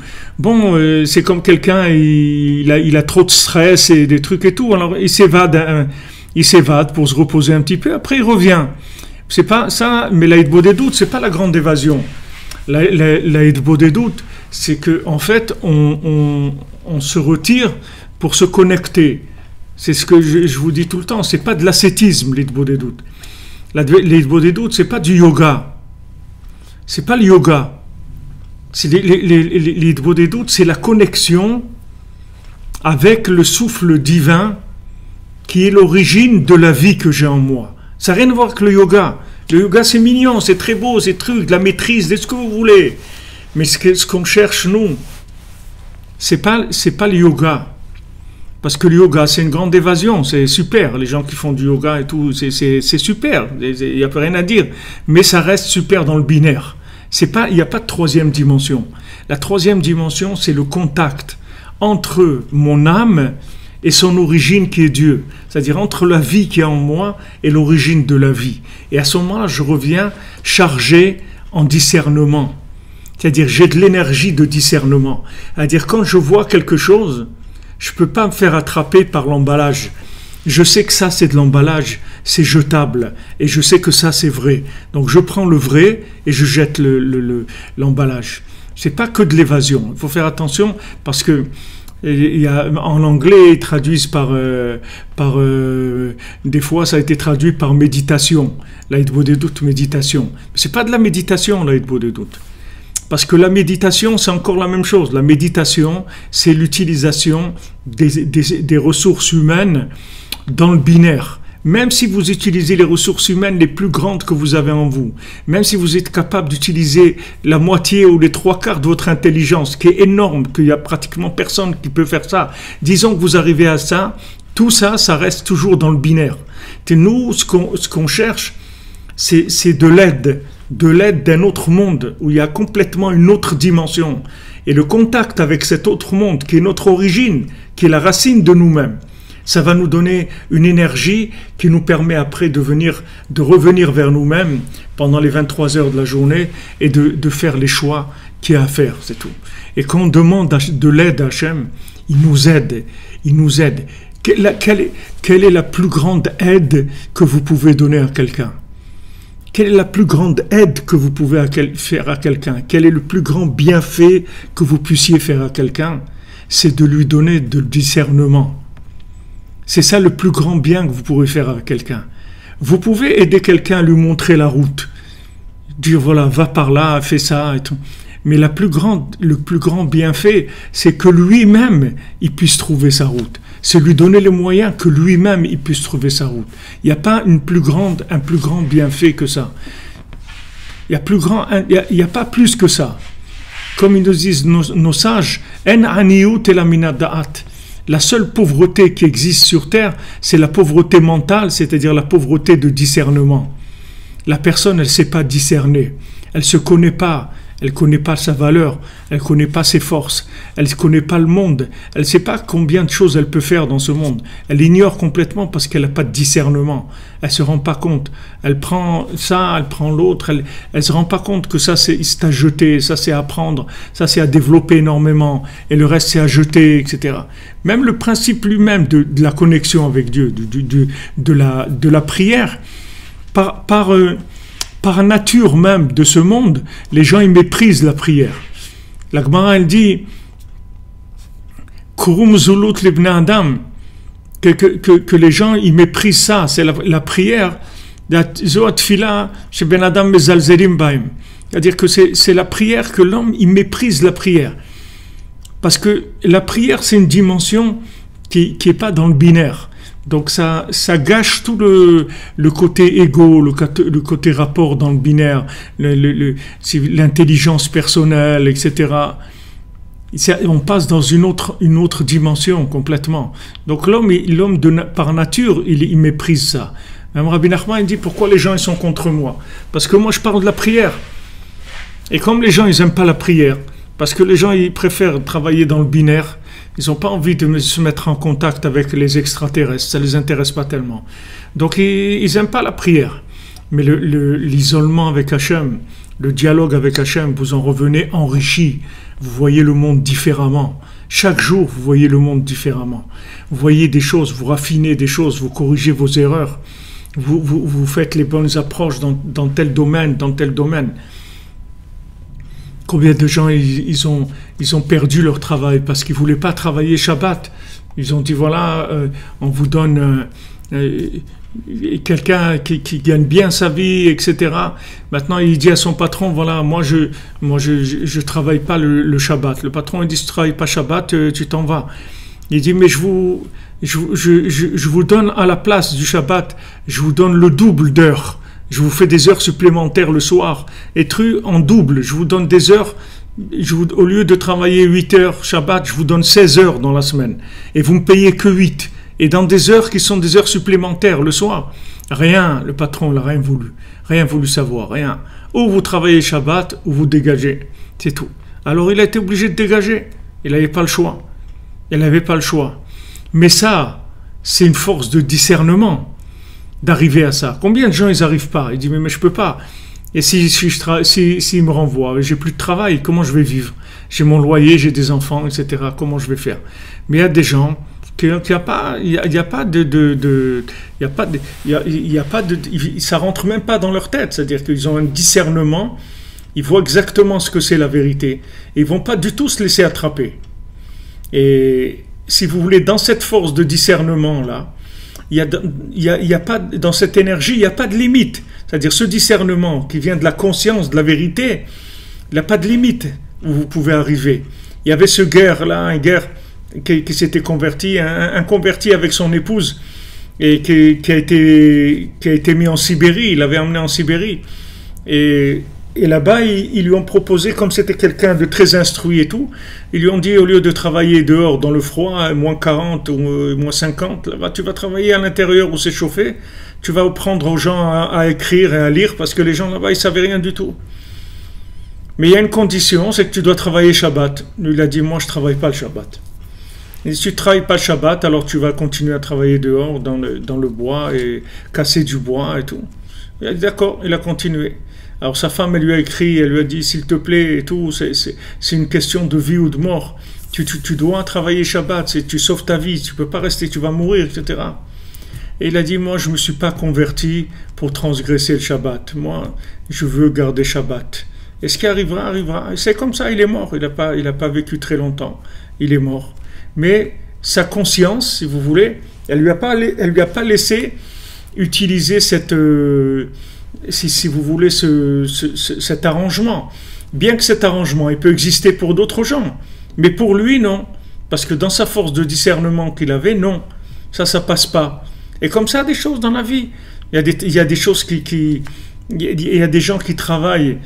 c'est comme quelqu'un, il a trop de stress et des trucs et tout, alors il s'évade pour se reposer un petit peu, après il revient. C'est pas ça, mais la Hitbodedut, c'est pas la grande évasion. La Hitbodedut, c'est que en fait, on se retire pour se connecter. C'est ce que je vous dis tout le temps, c'est pas de l'ascétisme, l'Hitbodedut. L'Hitbodedut, c'est pas du yoga. C'est pas le yoga. L'Hitbodedut, c'est la connexion avec le souffle divin qui est l'origine de la vie que j'ai en moi. Ça n'a rien à voir avec le yoga. Le yoga, c'est mignon, c'est très beau, c'est truc, de la maîtrise, de ce que vous voulez. Mais ce qu'on cherche, nous, c'est pas le yoga. Parce que le yoga, c'est une grande évasion, c'est super. Les gens qui font du yoga et tout, c'est super, il n'y a pas rien à dire. Mais ça reste super dans le binaire. Il n'y a pas de troisième dimension. La troisième dimension, c'est le contact entre mon âme et son origine qui est Dieu. C'est-à-dire entre la vie qui est en moi et l'origine de la vie. Et à ce moment-là, je reviens chargé en discernement. C'est-à-dire j'ai de l'énergie de discernement. C'est-à-dire quand je vois quelque chose, je ne peux pas me faire attraper par l'emballage. Je sais que ça c'est de l'emballage, c'est jetable, et je sais que ça c'est vrai. Donc je prends le vrai et je jette l'emballage. C'est pas que de l'évasion. Il faut faire attention parce que en anglais ils traduisent des fois ça a été traduit par méditation. La Hitbodedut, méditation. C'est pas de la méditation la Hitbodedut. Parce que la méditation, c'est encore la même chose. La méditation, c'est l'utilisation des ressources humaines dans le binaire. Même si vous utilisez les ressources humaines les plus grandes que vous avez en vous, même si vous êtes capable d'utiliser la moitié ou les trois quarts de votre intelligence, qui est énorme, qu'il n'y a pratiquement personne qui peut faire ça, disons que vous arrivez à ça, tout ça, ça reste toujours dans le binaire. Et nous, ce qu'on cherche, c'est de l'aide d'un autre monde, où il y a complètement une autre dimension. Et le contact avec cet autre monde, qui est notre origine, qui est la racine de nous-mêmes, ça va nous donner une énergie qui nous permet après de revenir vers nous-mêmes pendant les 23 heures de la journée et de faire les choix qu'il y a à faire, c'est tout. Et quand on demande de l'aide à Hachem, il nous aide, il nous aide. Quelle est la plus grande aide que vous pouvez donner à quelqu'un? Quelle est la plus grande aide que vous pouvez faire à quelqu'un? Quel est le plus grand bienfait que vous puissiez faire à quelqu'un? C'est de lui donner de discernement. C'est ça le plus grand bien que vous pourrez faire à quelqu'un. Vous pouvez aider quelqu'un à lui montrer la route. Dire voilà, va par là, fais ça et tout. Mais le plus grand bienfait, c'est que lui-même, il puisse trouver sa route. C'est lui donner les moyens que lui-même, il puisse trouver sa route. Il n'y a pas un plus grand bienfait que ça. Il n'y a pas plus que ça. Comme ils nous disent nos sages, en aniyut elaminat da'at. La seule pauvreté qui existe sur terre, c'est la pauvreté mentale, c'est-à-dire la pauvreté de discernement. La personne, elle ne sait pas discerner, elle ne se connaît pas, elle ne connaît pas sa valeur, elle ne connaît pas ses forces, elle ne connaît pas le monde, elle ne sait pas combien de choses elle peut faire dans ce monde. Elle ignore complètement parce qu'elle n'a pas de discernement, elle ne se rend pas compte. Elle prend ça, elle prend l'autre, elle ne se rend pas compte que ça c'est à jeter, ça c'est à apprendre, ça c'est à développer énormément, et le reste c'est à jeter, etc. Même le principe lui-même de la connexion avec Dieu, de la prière, par nature même de ce monde, les gens ils méprisent la prière. La Gemara elle dit Kurum zulut libnei Adam, que les gens ils méprisent ça, c'est la prière. C'est-à-dire que c'est la prière que l'homme il méprise la prière. Parce que la prière c'est une dimension qui est pas dans le binaire. Donc ça gâche tout le côté égo, le côté rapport dans le binaire, l'intelligence personnelle, etc. On passe dans une autre dimension complètement. Donc l'homme par nature, il méprise ça. Même Rabbi Nachman il dit pourquoi les gens ils sont contre moi? Parce que moi je parle de la prière. Et comme les gens ils n'aiment pas la prière, parce que les gens ils préfèrent travailler dans le binaire, ils n'ont pas envie de se mettre en contact avec les extraterrestres, ça ne les intéresse pas tellement. Donc ils n'aiment pas la prière. Mais l'isolement avec Hachem, le dialogue avec Hachem, vous en revenez enrichi. Vous voyez le monde différemment. Chaque jour, vous voyez le monde différemment. Vous voyez des choses, vous raffinez des choses, vous corrigez vos erreurs. Vous faites les bonnes approches dans tel domaine, dans tel domaine. Combien de gens ils ont perdu leur travail parce qu'ils ne voulaient pas travailler Shabbat. Ils ont dit voilà, on vous donne quelqu'un qui gagne bien sa vie, etc. Maintenant il dit à son patron voilà, moi je travaille pas le Shabbat. Le patron il dit si tu travailles pas Shabbat, tu t'en vas. Il dit mais je vous donne à la place du Shabbat, je vous donne le double d'heures. Je vous fais des heures supplémentaires le soir. Et en double, je vous donne des heures. Au lieu de travailler 8 heures Shabbat, je vous donne 16 heures dans la semaine. Et vous me payez que 8. Et dans des heures qui sont des heures supplémentaires le soir. Rien, le patron n'a rien voulu. Rien voulu savoir, rien. Ou vous travaillez Shabbat, ou vous dégagez. C'est tout. Alors il a été obligé de dégager. Il n'avait pas le choix. Il n'avait pas le choix. Mais ça, c'est une force de discernement. D'arriver à ça. Combien de gens ils n'arrivent pas? Ils disent mais je peux pas. Et s'ils me renvoient, j'ai plus de travail, comment je vais vivre? J'ai mon loyer, j'ai des enfants, etc. Comment je vais faire? Mais il y a des gens ça rentre même pas dans leur tête. C'est-à-dire qu'ils ont un discernement, ils voient exactement ce que c'est la vérité. Et ils vont pas du tout se laisser attraper. Et si vous voulez, dans cette force de discernement là, il y a pas, dans cette énergie, il n'y a pas de limite. C'est-à-dire ce discernement qui vient de la conscience, de la vérité, Il n'a pas de limite où vous pouvez arriver. Il y avait ce guerre là, un guerre qui s'était converti, un converti avec son épouse et qui a été mis en Sibérie. Il l'avait emmené en Sibérie et là-bas ils lui ont proposé, comme c'était quelqu'un de très instruit et tout, ils lui ont dit au lieu de travailler dehors dans le froid, moins 40 ou moins 50, là-bas tu vas travailler à l'intérieur où c'est chauffé. Tu vas apprendre aux gens à écrire et à lire parce que les gens là-bas ils savaient rien du tout. Mais il y a une condition, c'est que tu dois travailler Shabbat. Lui, il a dit, moi, je ne travaille pas le Shabbat. Et si tu ne travailles pas le Shabbat, alors tu vas continuer à travailler dehors, dans le bois, et casser du bois et tout. Il a dit, d'accord, il a continué. Alors sa femme, elle lui a écrit, elle lui a dit, s'il te plaît, et tout, c'est une question de vie ou de mort. Tu dois travailler Shabbat, tu sauves ta vie, tu ne peux pas rester, tu vas mourir, etc. Et il a dit, moi, je ne me suis pas converti pour transgresser le Shabbat. Moi, je veux garder Shabbat. Et ce qui arrivera, arrivera. Et c'est comme ça, il est mort. Il n'a pas vécu très longtemps. Il est mort. Mais sa conscience, si vous voulez, elle lui a pas laissé utiliser cette, si vous voulez, cet arrangement. Bien que cet arrangement, il peut exister pour d'autres gens. Mais pour lui, non. Parce que dans sa force de discernement qu'il avait, non. Ça passe pas. Et comme ça, des choses dans la vie. Il y a des choses il y a des gens qui travaillent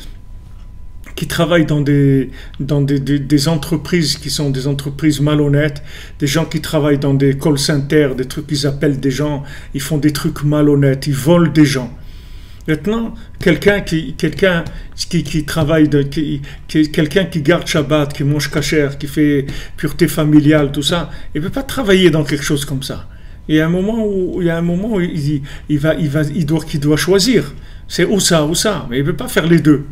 dans des entreprises qui sont des entreprises malhonnêtes, des gens qui travaillent dans des call centers, des trucs qu'ils appellent des gens, ils font des trucs malhonnêtes, ils volent des gens. Maintenant, quelqu'un qui travaille, quelqu'un qui garde Shabbat, qui mange kasher, qui fait pureté familiale, tout ça, il ne peut pas travailler dans quelque chose comme ça. Il y a un moment où il doit choisir. C'est ou ça, mais il ne peut pas faire les deux.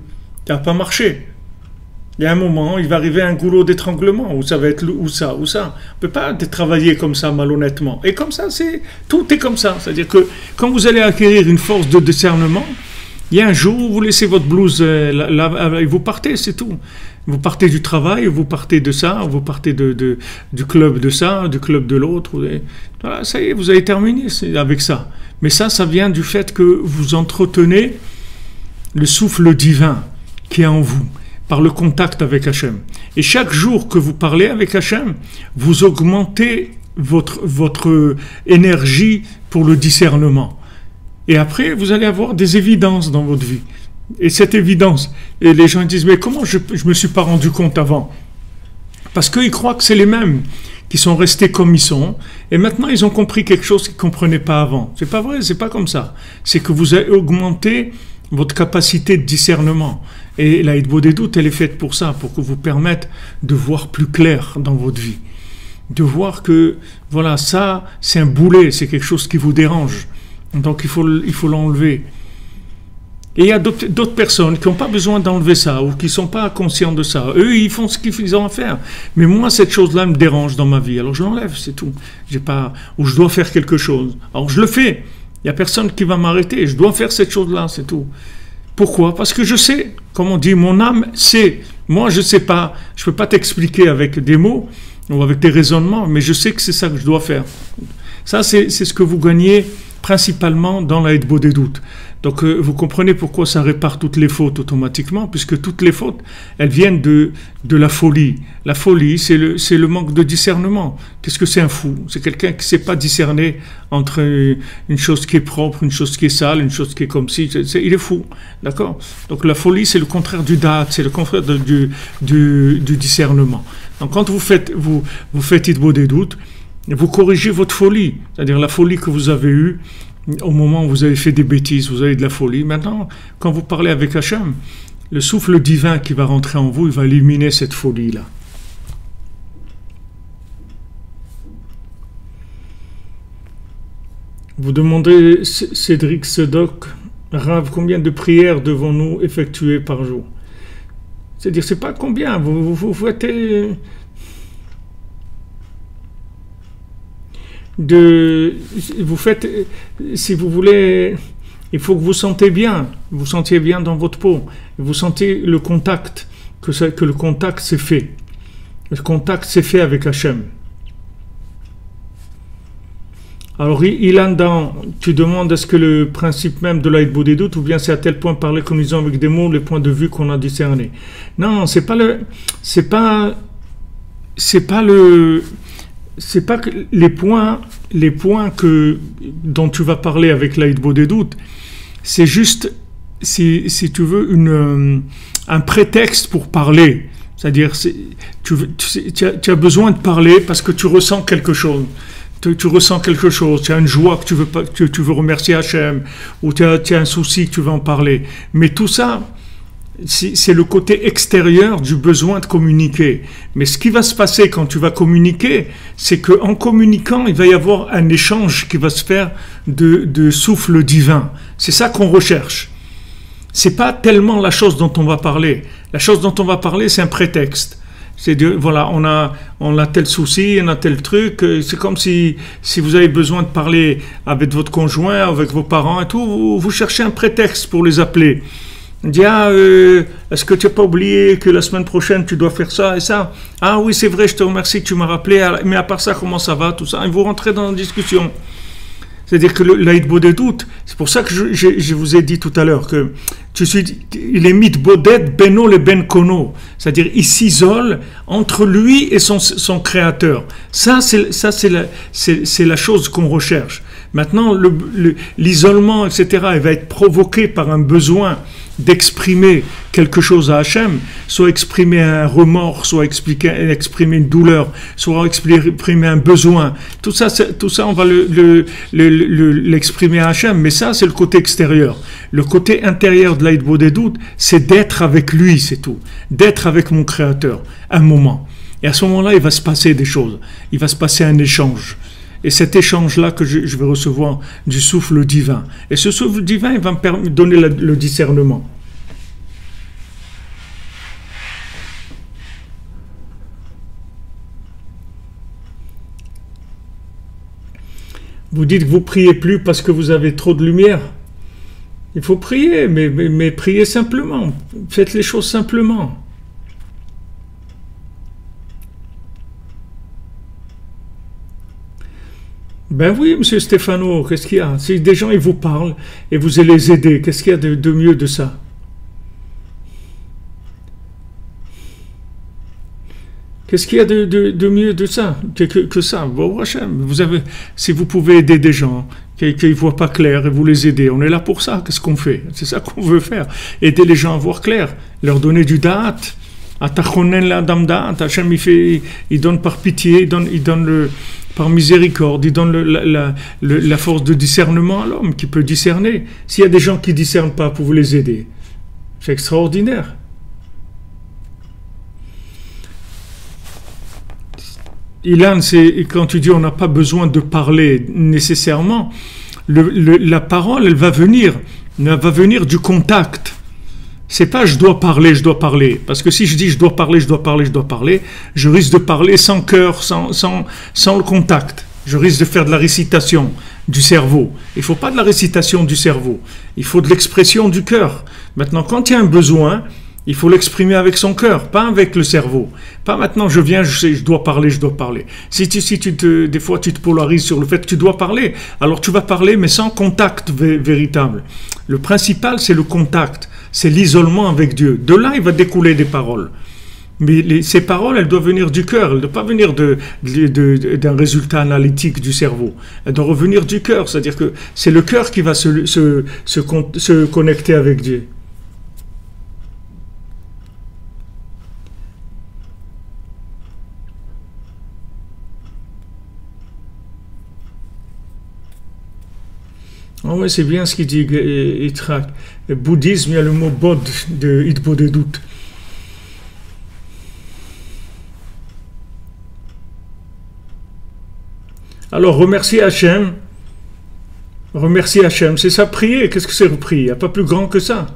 Ça n'a pas marché. Il y a un moment, il va arriver à un goulot d'étranglement où ça va être ou ça. On ne peut pas travailler comme ça malhonnêtement. Et comme ça, tout est comme ça. C'est-à-dire que quand vous allez acquérir une force de discernement, il y a un jour où vous laissez votre blouse et vous partez, c'est tout. Vous partez du travail, vous partez de ça, vous partez du club de ça, du club de l'autre. Voilà, ça y est, vous avez terminé avec ça. Mais ça vient du fait que vous entretenez le souffle divin qui est en vous, par le contact avec Hachem. Et chaque jour que vous parlez avec Hachem, vous augmentez votre énergie pour le discernement. Et après, vous allez avoir des évidences dans votre vie. Et cette évidence, et les gens disent, mais comment je ne me suis pas rendu compte avant? Parce qu'ils croient que c'est les mêmes qui sont restés comme ils sont, et maintenant ils ont compris quelque chose qu'ils ne comprenaient pas avant. C'est pas vrai, c'est pas comme ça. C'est que vous avez augmenté votre capacité de discernement. Et la Hitbod des doutes, elle est faite pour ça, pour que vous permette de voir plus clair dans votre vie. De voir que, voilà, ça, c'est un boulet, c'est quelque chose qui vous dérange. Donc il faut l'enlever. Et il y a d'autres personnes qui n'ont pas besoin d'enlever ça, ou qui ne sont pas conscients de ça. Eux, ils font ce qu'ils ont à faire. Mais moi, cette chose-là me dérange dans ma vie. Alors je l'enlève, c'est tout. Ou je dois faire quelque chose. Alors je le fais. Il n'y a personne qui va m'arrêter. Je dois faire cette chose-là, c'est tout. Pourquoi? Parce que je sais. Comme on dit, mon âme sait. Moi, je ne sais pas. Je ne peux pas t'expliquer avec des mots ou avec des raisonnements, mais je sais que c'est ça que je dois faire. Ça, c'est ce que vous gagnez principalement dans la Hitbod des doutes. Donc, vous comprenez pourquoi ça répare toutes les fautes automatiquement, puisque toutes les fautes, elles viennent de la folie. La folie, c'est le manque de discernement. Qu'est-ce que c'est un fou? C'est quelqu'un qui ne sait pas discerner entre une chose qui est propre, une chose qui est sale, une chose qui est comme si. Il est fou, d'accord? Donc, la folie, c'est le contraire du da'at, c'est le contraire du discernement. Donc, quand vous faites Hitbod des doutes, vous corrigez votre folie, c'est-à-dire la folie que vous avez eue au moment où vous avez fait des bêtises, vous avez de la folie. Maintenant, quand vous parlez avec Hachem, le souffle divin qui va rentrer en vous, il va éliminer cette folie-là. Vous demandez, Cédric Sedok, Rav, combien de prières devons-nous effectuer par jour? C'est-à-dire, c'est pas combien, vous faites... vous faites, si vous voulez, il faut que vous sentiez bien dans votre peau, vous sentez le contact, que le contact s'est fait. Le contact s'est fait avec Hachem. Alors, Ilan, tu demandes est-ce que le principe même de l'aïd doute ou bien c'est à tel point parler comme ils ont avec des mots, les points de vue qu'on a discernés. Non, c'est pas que les points dont tu vas parler avec l'aïd doute, c'est juste, si tu veux, un prétexte pour parler. C'est-à-dire, tu as besoin de parler parce que tu ressens quelque chose. Tu ressens quelque chose, tu as une joie que tu veux remercier Hachem, ou tu as un souci que tu veux en parler. Mais tout ça, c'est le côté extérieur du besoin de communiquer. Mais ce qui va se passer quand tu vas communiquer, c'est qu'en communiquant, il va y avoir un échange qui va se faire de souffle divin. C'est ça qu'on recherche. C'est pas tellement la chose dont on va parler. La chose dont on va parler, c'est un prétexte. C'est voilà, on a tel souci, on a tel truc. C'est comme si vous avez besoin de parler avec votre conjoint, avec vos parents et tout, vous cherchez un prétexte pour les appeler. On dit, est-ce que tu n'as pas oublié que la semaine prochaine, tu dois faire ça et ça? Ah oui, c'est vrai, je te remercie que tu m'as rappelé, mais à part ça, comment ça va, tout ça? Et vous rentrez dans la discussion. C'est-à-dire que l'aïd doute, c'est pour ça que je vous ai dit tout à l'heure que il est mitbodet beno le ben kono, c'est-à-dire il s'isole entre lui et son créateur. Ça c'est la chose qu'on recherche. Maintenant l'isolement, etc., il va être provoqué par un besoin d'exprimer quelque chose à Hachem, soit exprimer un remords, soit exprimer une douleur, soit exprimer un besoin. Tout ça, on va l'exprimer à Hachem, mais ça, c'est le côté extérieur. Le côté intérieur de l'aïd doute, c'est d'être avec lui, c'est tout. D'être avec mon Créateur, un moment. Et à ce moment-là, il va se passer des choses. Il va se passer un échange. Et cet échange-là que je vais recevoir du souffle divin. Et ce souffle divin, il va me donner le discernement. Vous dites que vous ne priez plus parce que vous avez trop de lumière. Il faut prier, mais priez simplement. Faites les choses simplement. Ben oui, monsieur Stéphano, qu'est-ce qu'il y a? Si des gens ils vous parlent et vous allez les aider, qu'est-ce qu'il y a de mieux de ça? Qu'est-ce qu'il y a de mieux de ça que ça? Bon, si vous pouvez aider des gens qui ne voient pas clair et vous les aider, on est là pour ça. Qu'est-ce qu'on fait? C'est ça qu'on veut faire. Aider les gens à voir clair, leur donner du da'at. Atachonen la dam da'at. Hachem, il donne par pitié, il donne par miséricorde, il donne la force de discernement à l'homme qui peut discerner. S'il y a des gens qui ne discernent pas, pour vous les aider, c'est extraordinaire. Ilan, c'est quand tu dis on n'a pas besoin de parler nécessairement, la parole, elle va venir du contact. C'est pas je dois parler. Parce que si je dis je dois parler, je risque de parler sans cœur, sans le contact. Je risque de faire de la récitation du cerveau. Il ne faut pas de la récitation du cerveau. Il faut de l'expression du cœur. Maintenant, quand il y a un besoin, il faut l'exprimer avec son cœur, pas avec le cerveau. Pas maintenant, je dois parler. Des fois, tu te polarises sur le fait que tu dois parler. Alors, tu vas parler, mais sans contact véritable. Le principal, c'est le contact. C'est l'isolement avec Dieu. De là, il va découler des paroles. Mais ces paroles, elles doivent venir du cœur. Elles ne doivent pas venir d'un résultat analytique du cerveau. Elles doivent revenir du cœur. C'est-à-dire que c'est le cœur qui va se connecter avec Dieu. Ah oui, c'est bien ce qu'il dit Yitzhak. Le bouddhisme, il y a le mot bod de doute. Alors, remercier Hachem, c'est ça, prier. Qu'est-ce que c'est prier? Il n'y a pas plus grand que ça.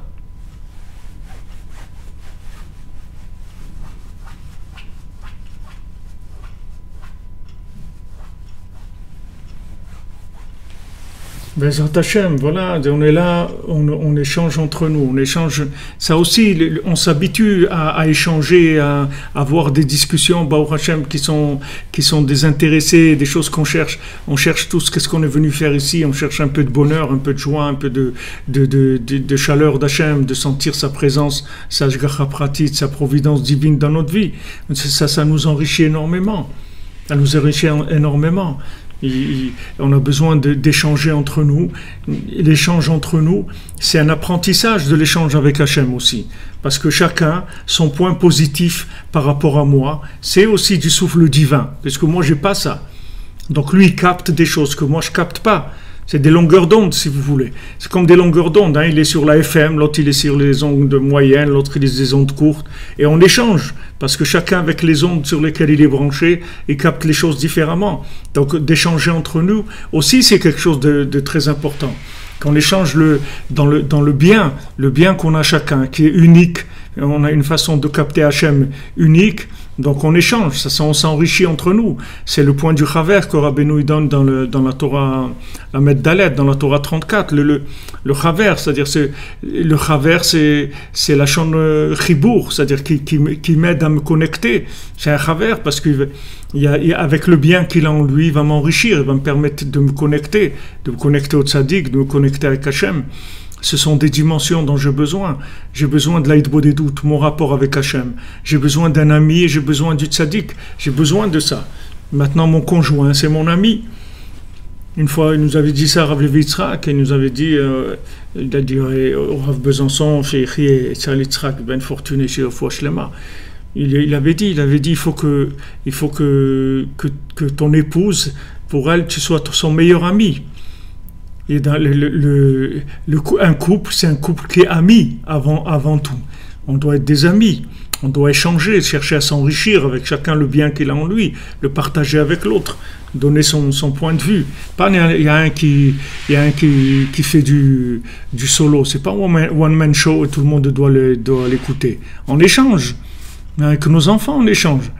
Bezrat Hashem, voilà, on est là, on échange entre nous, on échange, ça aussi, on s'habitue à échanger, à avoir des discussions, Baruch Hashem, qui sont désintéressées, des choses qu'on cherche. On cherche tous qu'est-ce qu'on est venu faire ici, on cherche un peu de bonheur, un peu de joie, un peu de chaleur d'Hashem, de sentir sa présence, sa Ashgacha pratit, sa providence divine dans notre vie. Ça nous enrichit énormément. Ça nous enrichit énormément. On a besoin d'échanger entre nous. L'échange entre nous, c'est un apprentissage de l'échange avec Hachem aussi. Parce que chacun, son point positif par rapport à moi, c'est aussi du souffle divin. Parce que moi, j'ai pas ça. Donc lui, il capte des choses que moi, je capte pas. C'est des longueurs d'onde, si vous voulez. C'est comme des longueurs d'onde. Hein. Il est sur la FM, l'autre il est sur les ondes moyennes, l'autre il est sur les ondes courtes. Et on échange, parce que chacun avec les ondes sur lesquelles il est branché, il capte les choses différemment. Donc d'échanger entre nous aussi, c'est quelque chose de très important. Qu'on échange dans le bien qu'on a chacun, qui est unique. On a une façon de capter Hachem unique. Donc on échange, on s'enrichit entre nous. C'est le point du Chaver que Rabbeinu donne dans la Torah, la Med Dalet, dans la Torah 34. Le Chaver, c'est-à-dire le Chaver, c'est la chaîne Chibour, c'est-à-dire qui m'aide à me connecter. C'est un Chaver parce que avec le bien qu'il a en lui, il va m'enrichir, il va me permettre de me connecter au Tzaddik, de me connecter avec Hachem. Ce sont des dimensions dont j'ai besoin. J'ai besoin de l'Aïd-Bodedut, mon rapport avec Hachem. J'ai besoin d'un ami et j'ai besoin du tzaddik. J'ai besoin de ça. Maintenant, mon conjoint, c'est mon ami. Une fois, il nous avait dit ça, Rav Levi Yitzhak, et il nous avait dit, il a dit au Rav Besançon, chez Tzal Yitzhak, ben fortuné chez Refoua Shlema. Il avait dit, il faut que ton épouse, pour elle, tu sois son meilleur ami. Et dans un couple, c'est un couple qui est ami avant tout. On doit être des amis, on doit échanger, chercher à s'enrichir avec chacun le bien qu'il a en lui, le partager avec l'autre, donner son point de vue. Pas il y a un qui fait du solo, c'est pas one man show et tout le monde doit l'écouter. On échange. Avec nos enfants, on échange.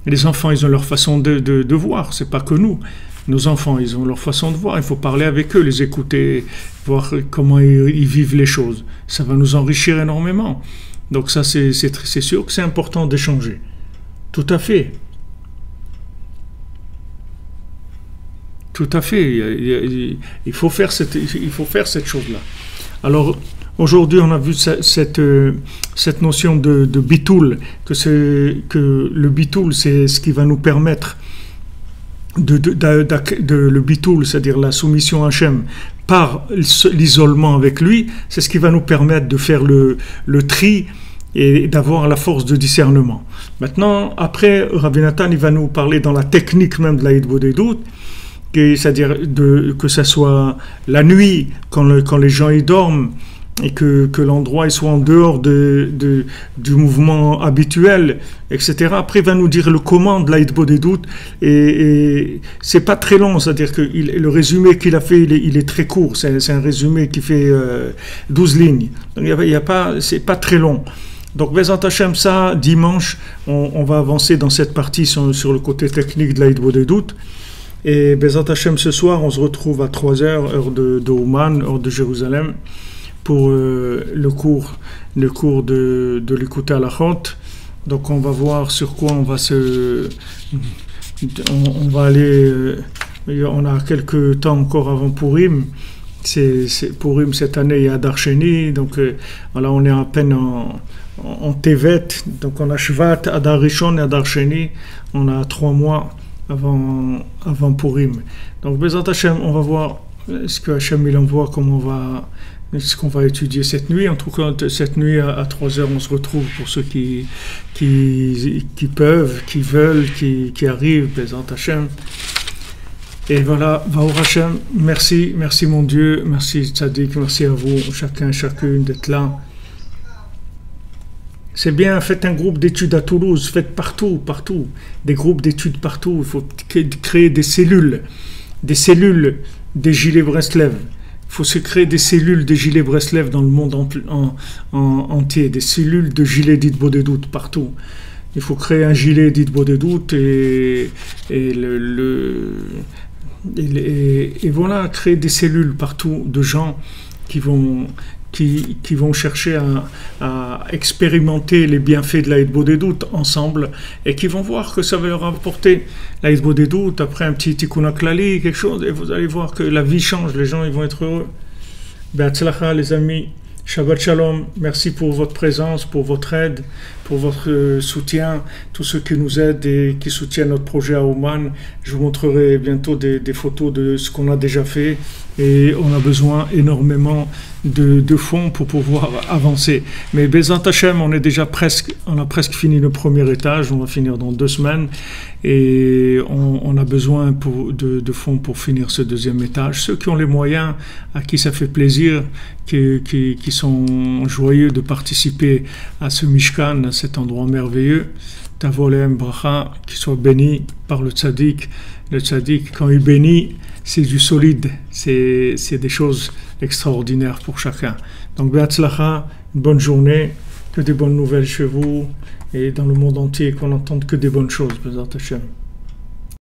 Et les enfants, ils ont leur façon de voir, c'est pas que nous. Nos enfants, ils ont leur façon de voir. Il faut parler avec eux, les écouter, voir comment ils vivent les choses. Ça va nous enrichir énormément. Donc ça, c'est sûr que c'est important d'échanger. Tout à fait. Tout à fait. Il faut faire cette chose-là. Alors, aujourd'hui, on a vu cette notion de bitoul, que le bitoul, c'est ce qui va nous permettre le bitoul, c'est-à-dire la soumission à Hachem, par l'isolement avec lui, c'est ce qui va nous permettre de faire le tri et d'avoir la force de discernement. Maintenant, après, Rabbi Nathan, il va nous parler dans la technique même de l'Aïd Bodedut, c'est-à-dire que ça soit la nuit, quand les gens y dorment, et que l'endroit il soit en dehors du mouvement habituel, etc. Après, il va nous dire le comment de l'Aïd Bodedut, et c'est pas très long, c'est-à-dire que le résumé qu'il a fait, il est très court, c'est un résumé qui fait 12 lignes. Donc, c'est pas très long. Donc, Bezrat Hashem, ça, dimanche, on va avancer dans cette partie sur le côté technique de l'Aïd Bodedut. Et Bezrat Hashem, ce soir, on se retrouve à 3h, heure de Ouman, heure de Jérusalem, pour le cours de l'écoute à la chante. Donc on va voir sur quoi on va aller. On a quelques temps encore avant Purim. Purim cette année, il y a Adar Sheni, donc voilà, on est à peine en Tevet, donc on a Shvat, Adar Rishon et Adar Sheni. On a 3 mois avant Purim. Donc Bezrat Hashem, on va voir ce que Hashem il envoie, ce qu'on va étudier cette nuit. En tout cas, cette nuit à 3h, on se retrouve pour ceux qui peuvent, qui veulent, qui arrivent, Bezrat Hashem. Et voilà, Baruch Hashem, merci mon Dieu, merci Tzadik, merci à vous, chacune d'être là. C'est bien, faites un groupe d'études à Toulouse, faites partout, des groupes d'études partout. Il faut créer des cellules des Gilets Breslev. Il faut se créer des cellules de Gilets Breslev dans le monde entier, des cellules de Gilets d'Aïd Bodedut partout. Il faut créer un gilet d'Aïd Bodedut et Et voilà, créer des cellules partout de gens qui vont, qui vont chercher à expérimenter les bienfaits de la Hitbodedut ensemble et qui vont voir que ça va leur apporter la Hitbodedut après un petit tikkun klali, quelque chose, et vous allez voir que la vie change, les gens ils vont être heureux. Be'atzlacha les amis, Shabbat Shalom, merci pour votre présence, pour votre aide, pour votre soutien, tous ceux qui nous aident et qui soutiennent notre projet à Oman. Je vous montrerai bientôt des photos de ce qu'on a déjà fait et on a besoin énormément de fonds pour pouvoir avancer. Mais Bezat Hashem, on a presque fini le premier étage, on va finir dans 2 semaines et on a besoin de fonds pour finir ce deuxième étage. Ceux qui ont les moyens, à qui ça fait plaisir, qui sont joyeux de participer à ce Mishkan, à cet endroit merveilleux, Tavolem Bracha, qui soit béni par le tzaddik. Le tzaddik, quand il bénit, c'est du solide, c'est des choses extraordinaires pour chacun. Donc, Be'atzlacha, une bonne journée, que des bonnes nouvelles chez vous et dans le monde entier, qu'on n'entende que des bonnes choses, Bezat Hashem.